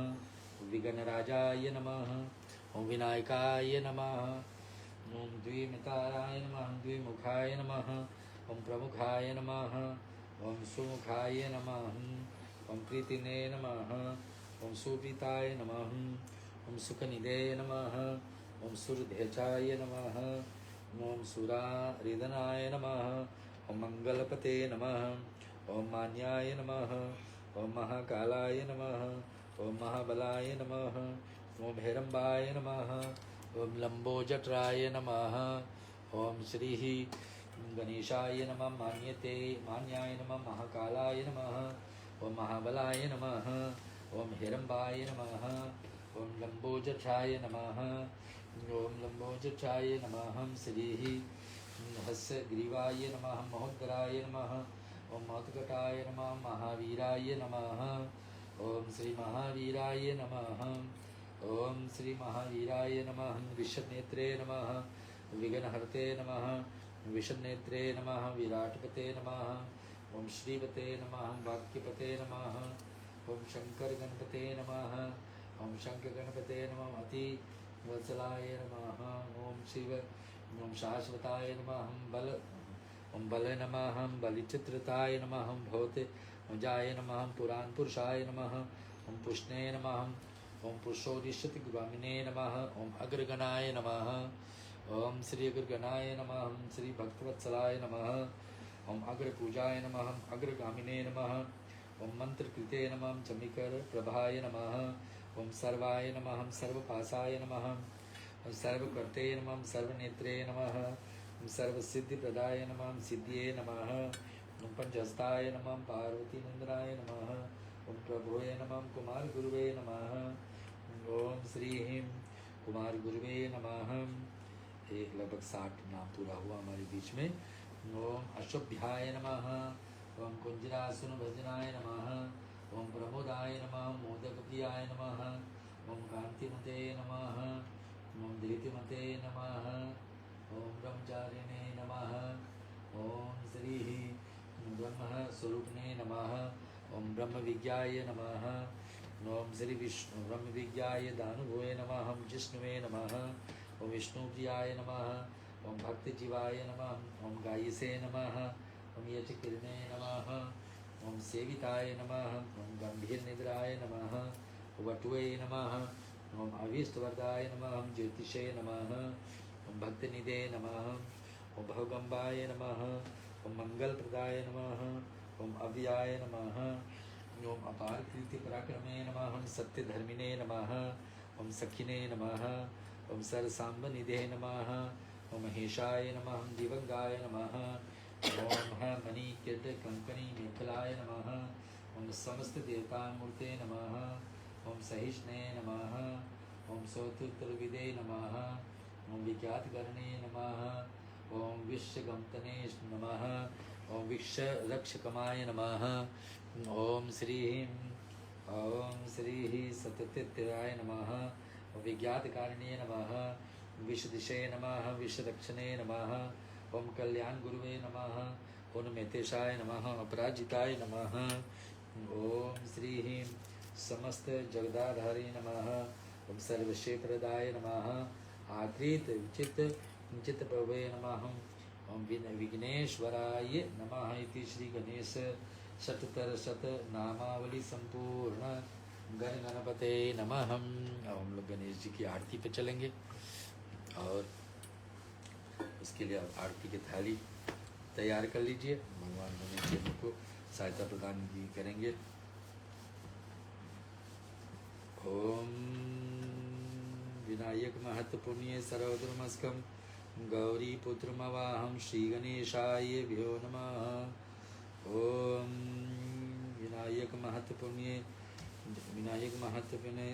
विघ्नराजाय नमः। ओम विनायकाय नमः। ओम द्विमिताराय नमः। द्विमुखाय नमः। ओम प्रमुखाय नमः। ओम सुमुखाय नमः। ओम प्रीतिने नमः। ओम सुप्रीताय नमः। ओम सुखनिधे नमः। ओम सुरधेचाय नमः। ओम सुरारिधनाय नमः। ओम मंगलपते नमः। ओम मान्याय नमः। ओम महाकालाय नमः। ओम महाबलाय नमः। ओम हेरंबाय नमः। ओम लंबोजटराय नमः। ओम श्री गणेशाय नमः। मान्याय नमः। महाकालाय नमः। ओम महाबलाय नमः। ओम हेरंबाय नमः। ओम लंबोजटाय नमः। ओम लंबोजटाय नमः। श्री हस्यग्रीवाय नमः। महोदराय नमः। ओम महोदघटाय नमः। महावीराय नमः। ओम श्री महावीराय नमः। ओम श्री महावीराय नमः। विश्वनेत्रे नमः। विघ्नहर्ते नमः। विश्वनेत्रे नमः। विराटपते नमः। ओम श्रीपते नमः। वाक्यपते नमः। ओम शंकर गणपते नमः। ओम शंकर गणपते नमः। अति वत्सलाय नमः। ओम शिव ओम शाश्वताय नमः। ओम बल नमः। बलिचित्रताय नमः। भवते जाय नमः। पुराण पुरुषाय नमः। ओम पुष्णे नमः। ओम पुरुषोदिष्यति गुरामिने नमः। ओम अग्रगणाय नमः। ओम श्री अग्रगणाय नमः। श्री भक्तवत्सलाय नमः। ओम अग्रपूजाय नमः। अग्रगामिने नमः। ओम मंत्रकृते नमः। चमिकर प्रभाय नमः। ओम सर्वाय नमः। सर्वपासाय नमः। ओम सर्वकर्ते नमः। सर्वनेत्रे नमः। ओम सर्वसिद्धिप्रदाय नमः। सिद्धिये नमः। ओम पंचहस्ताय नमः। पार्वतीनंदनाय नमः। ओम प्रभुवे नमः। कुमार गुरुवे नमः। ओम श्री कुमार गुरुवे नमः। एक लगभग 60 नाम पूरा हुआ हमारे बीच में। ओम अशुभ्याय नमः। ओम कुंजरासुन भजनाय नमः। ओम प्रमोदाय नमः। मोदक प्रियाय नमः। ओम कांतिमते नमः। ओम धृतिमते नमः। ओम ब्रह्मचारिणे नमः। ओम श्री ब्रह्म स्वरूपने नमः। ओम ब्रह्म विज्ञाय नमः। ओम श्री विष्णु ब्रह्म विज्ञाय दानुभवे नमः। ओम जिष्णुवे नमः। ओम विष्णुप्रियाय नमः। ओम भक्त जीवाय नमः। ओम गायसे नमः। ओम यचकिरणे नमः। ओम सेविताय नमः। ओम गंभीर निद्राय नमः। वटुवे नमः। ओम अभीष्टवरदाय नमः। ओम ज्योतिषे नमः। ओम भक्तनिधे नमः। ओम भवगंबाय नमः। ओम मंगलप्रदाय नमः। ओम अव्याय नमः। ओम अपार कीर्ति पराक्रमे नमः। ओम सत्यधर्मिणे नमः। ओम सखिने नमः। ओम सरसाम्बनिधे नमः। ओम महेशाय नमः। ओम दिवंगाय नमः। ओम मणि किट कंकणी मेखलाय नमः। ओम समस्त देवतामूर्ते नमः। ओम सहिष्णे नमः। ओम सौतुत्रविदे नमः। ओम विख्यातकरणे नमः। ओम विश्वगंतने नमः। ओम विश्वरक्षकमाय नमः। ओम श्री सत्यतित्राय नमः। ओम विज्ञातकारिणे नमः। विश्वदिशे नमः। विश्वरक्षणे नमः। ओम कल्याण गुरुवे नमः। ओम मेतेशाय नमः। अपराजिताय नमः। ओम श्री समस्त जगदाधारी नमः। ओम सर्वक्षेत्रदाय नमः। आकृत विचित प्रभवे नमः। ओम विघ्नेश्वराय नमः। इति श्री गणेश शततर शत नामावली संपूर्ण गण गणपते नमः। अब हम लोग गणेश जी की आरती पे चलेंगे और उसके लिए आप आरती की थाली तैयार कर लीजिए। भगवान गणेश जी को सहायता प्रदान करेंगे। ओम विनायक महत पुण्य सर्वधर्मस्कम गौरी पुत्रमवाहं श्री गणेशाय भ्यो नमः। ओम विनायक महत पुण्य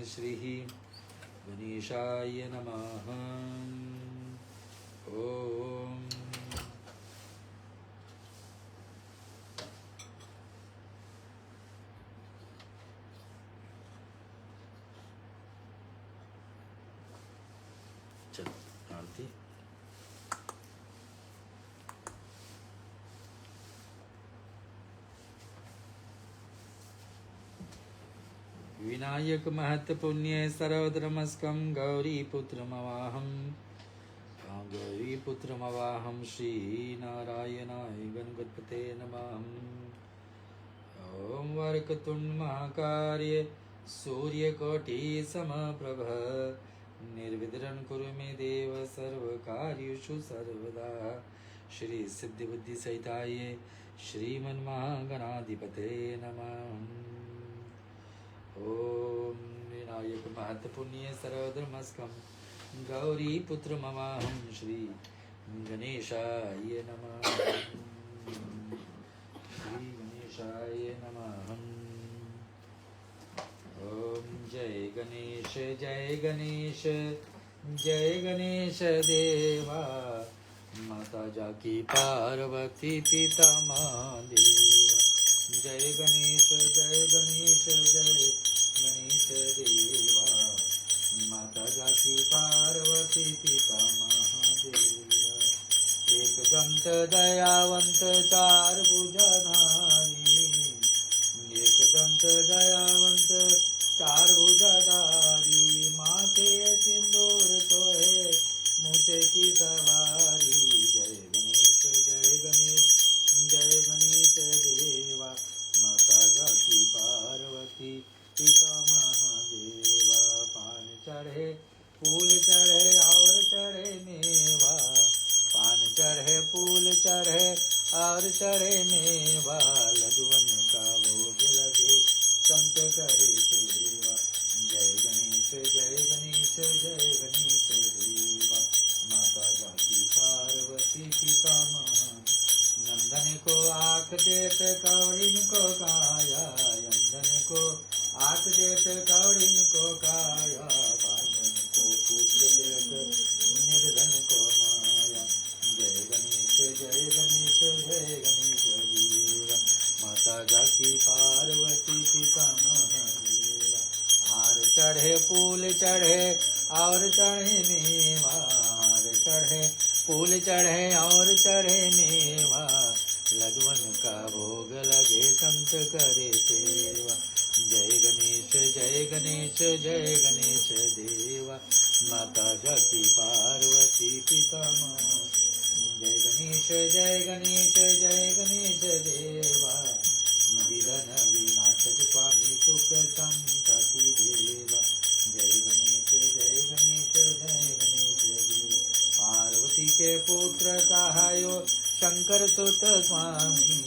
श्री गणेशाय नमः। ओम चलो आरती। विनायक महत पुण्य सर्वधर्मस्कं गौरीपुत्रमवाहं श्री नारायणाय गणपते नमः। ओम वक्रतुंड महाकार्य सूर्यकोटि समप्रभ निर्विघ्नं कुरु मे देव सर्वकार्येषु सर्वदा। श्री सिद्धि बुद्धि सहिताय श्रीमन्महागणाधिपते नमः। ओम विनायक महत पुण्य सर्वधर्मस्कं गौरीपुत्रमवाहं श्री गणेशाय नमः। श्री गणेशाय नमः। ओम जय गणेश जय गणेश जय गणेश देवा। माता जाकी पार्वती पिता महादेवा। जय गणेश जय गणेश जय गणेश देवा। माता जाकी पार्वती पिता महादेवा। एक दंत दयावंत चार भुजधारी। एक दंत दयावंत चार भुजधारी। माथे सिंदूर सोहे मुझे की सवारी। जय गणेश जय गणेश जय गणेश देवा। माता जाकी पार्वती पिता महादेवा। पान चढ़े फूल चढ़े और चढ़े मेवा। पान चढ़े फूल चढ़े और चढ़े मेवा। लड्डुअन का भोग लगे संत करे सेवा। जय गणेश जय गणेश जय गणेश देवा। माता जाकी पार्वती पिता नंदन को आँख देत कौड़िन को काया। नंदन को आँख देत कौड़िन को काया। भाजन को पुत्र देत निर्धन को माया। जय गणेश जय गणेश जय गणेश देवा। माता जाकी पार्वती पिता महादेवा। हार चढ़े फूल चढ़े और चढ़े मेवा, हार चढ़े फूल चढ़े और चढ़े मेवा, लड्डुअन का भोग लगे संत करे सेवा। जय गणेश जय गणेश जय गणेश देवा, माता जाकी पार्वती पिता जय गणेश जय गणेश जय गणेश देवा, विघ्न विनाशक स्वामी सुख संतति देवा। जय गणेश जय गणेश जय गणेश देवा, पार्वती के पुत्र कहायो शंकर सुत स्वामी,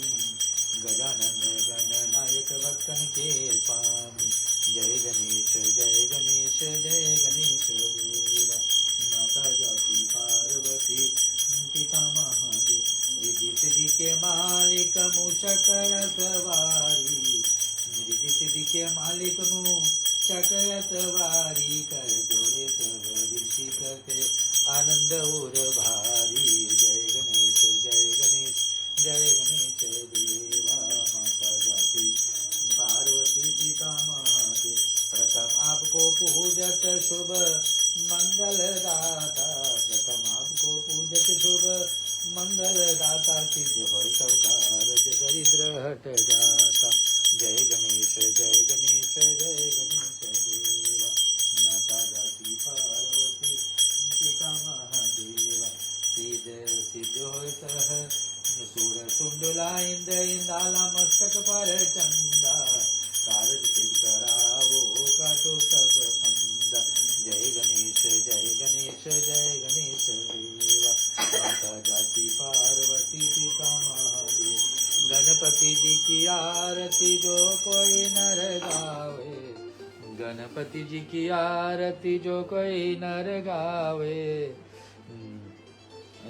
गजानन गणनायक भक्तन के स्वामी। जय गणेश जय गणेश जय गणेश देवा, माता जाकी पार्वती पिता महादेव। रिद्धि सिद्धि के मालिक मूषक सवारी, रिद्धि सिद्धि के मालिक मूषक सवारी, कर जोड़े सब विनती करते आनंद और भारी। जय गणेश जय गणेश जय गणेश देवा, माता जाकी पार्वती पिता महादेव। प्रथम आपको पूजत शुभ मंगल दाता, प्रथम आपको पूजत शुभ मंगल दाता, सिद्ध होय सब कार्य दरिद्र हट जाता। जय गणेश जय गणेश जय गणेश देवा, माता जाकी पार्वती पिता महादेवा। सिद्ध सिद्ध होय सह सूर सुंडला इंद इंदाला मस्तक पर चंदा, कारज सिद्ध करावो काटो सब फंदा। जय गणेश जय गणेश जय गणेश देवा, माता जाकी पार्वती पिता महादेव। गणपति जी की आरती जो कोई नर गावे, गणपति जी की आरती जो कोई नर गावे,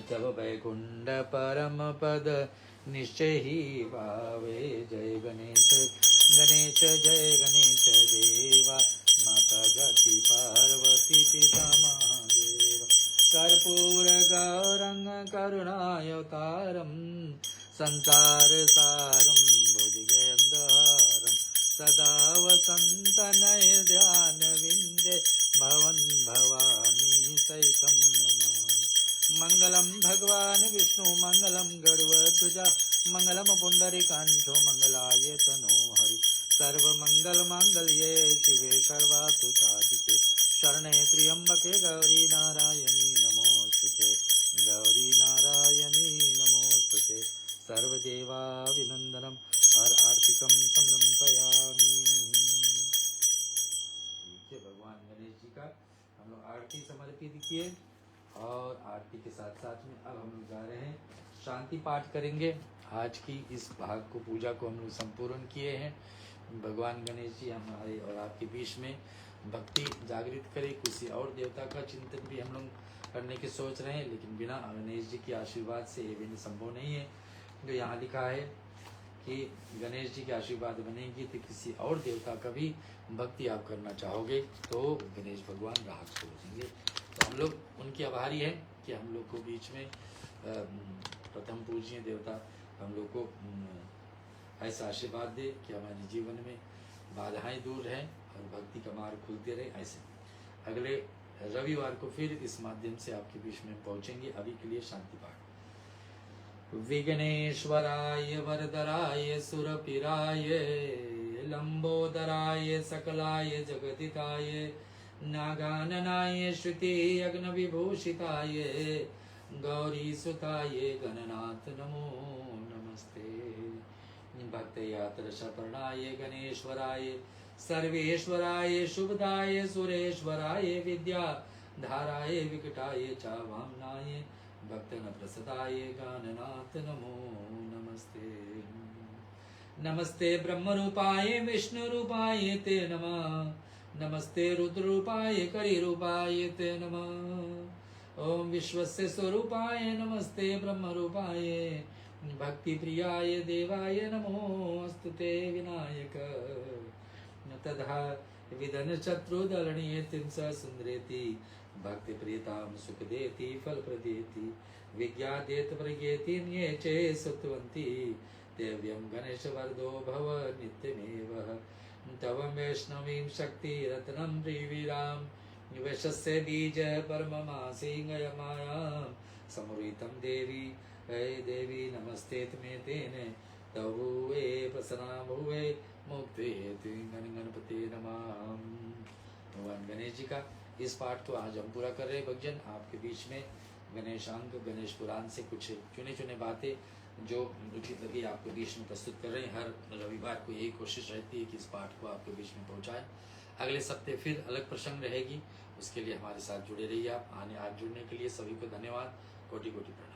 तब वैकुंठ परम पद निश्चय ही पावे। जय गणेश गणेश जय गणेश देवा, माता जाकी पार्वती पिता महादेव। कर्पूर गौरंग करुणावतारम, संसार सारम भुजगेन्द्रहारम, सदा वसंतनय ध्यान विंदे, भवन भवानी सहितं नमामि। मंगलम भगवान विष्णु मंगलम गरुड़ध्वजा, मंगलम पुंडरीकांठो मंगलाय तनो हरि। सर्व मंगल मांगल्ये शिवे सर्वार्थ साधिके, शरणे त्र्यंबके गौरी नारायणी नमोस्तुते, गौरी नारायणी नमोस्तुते। सर्वदेवाभिनंदनम हर आर्तिकम समर्पयामि। भगवान गणेश जी का हम लोग आरती समर्पित किए, और आरती के साथ साथ में अब हम लोग जा रहे हैं शांति पाठ करेंगे। आज की इस भाग को पूजा को हम लोग संपूर्ण किए हैं। भगवान गणेश जी हमारे और आपके बीच में भक्ति जागृत करें। किसी और देवता का चिंतन भी हम लोग करने की सोच रहे हैं, लेकिन बिना गणेश जी के आशीर्वाद से ये भी संभव नहीं है। तो यहाँ लिखा है कि गणेश जी के आशीर्वाद बनेंगी तो किसी और देवता का भी भक्ति आप करना चाहोगे तो गणेश भगवान राहत खोजेंगे। तो हम लोग उनके आभारी हैं कि हम लोग को बीच में प्रथम पूजनीय देवता हम लोग को ऐसा आशीर्वाद दे कि हमारे जीवन में बाधाएं दूर रहें और भक्ति का मार्ग खुलते रहे। ऐसे अगले रविवार को फिर इस माध्यम से आपके बीच में पहुंचेंगे। अभी के लिए शांति पाठ। विघ्नेश्वराय वरदराय सुरपिराय लंबोदराय सकलाय जगदिताय नागाननाय श्रुति अग्न विभूषिताय गौरीसुताय गणनाथ नमो नमस्ते। भक्तयात्र शरणाय गणेश्वराय सर्वेश्वराय शुभदाय सुरेश्वराय विद्या धाराय विकटाय चावामनाय भक्तन प्रसदाय गणनाथ नमो नमस्ते। नमस्ते ब्रह्म रूपाय विष्णु रूपाय ते नमः। नमस्ते रुद्र रूपाय करि रूपाय ते नमः। ओम विश्वस्य स्वरूपाय नमस्ते ब्रह्म रूपाय भक्ति प्रियाय देवाय नमोस्तुते विनायक। तथा विधन शत्रुदलनीय तिंस सुंदरेति भक्ति प्रियताम सुख देति फल प्रदेति विज्ञादेत प्रज्ञेति न्ये चे सुतवंती देव्यं गणेशवरदो भव नित्यमेव तव वैष्णवीं शक्तिरत्नं त्रिविरां वैशस्य बीज परममासिंगयमायां समृतं देवी हे देवी नमस्ते तुम्हें तेने तवुवे प्रसन्ना भुवे मुक्ते गणपते नमः। भगवान गणेश जी का इस पाठ को आज हम पूरा कर रहे हैं। भक्तजन आपके बीच में गणेश अंक गणेश पुराण से कुछ चुने चुने बातें जो उचित लगी आपके बीच में प्रस्तुत कर रहे हैं। हर रविवार को यही कोशिश रहती है कि इस पाठ को आपके बीच में पहुंचाएं। अगले सप्ते फिर अलग प्रसंग रहेगी, उसके लिए हमारे साथ जुड़े रहिए आप। आज जुड़ने के लिए सभी को धन्यवाद, कोटि कोटि प्रणाम।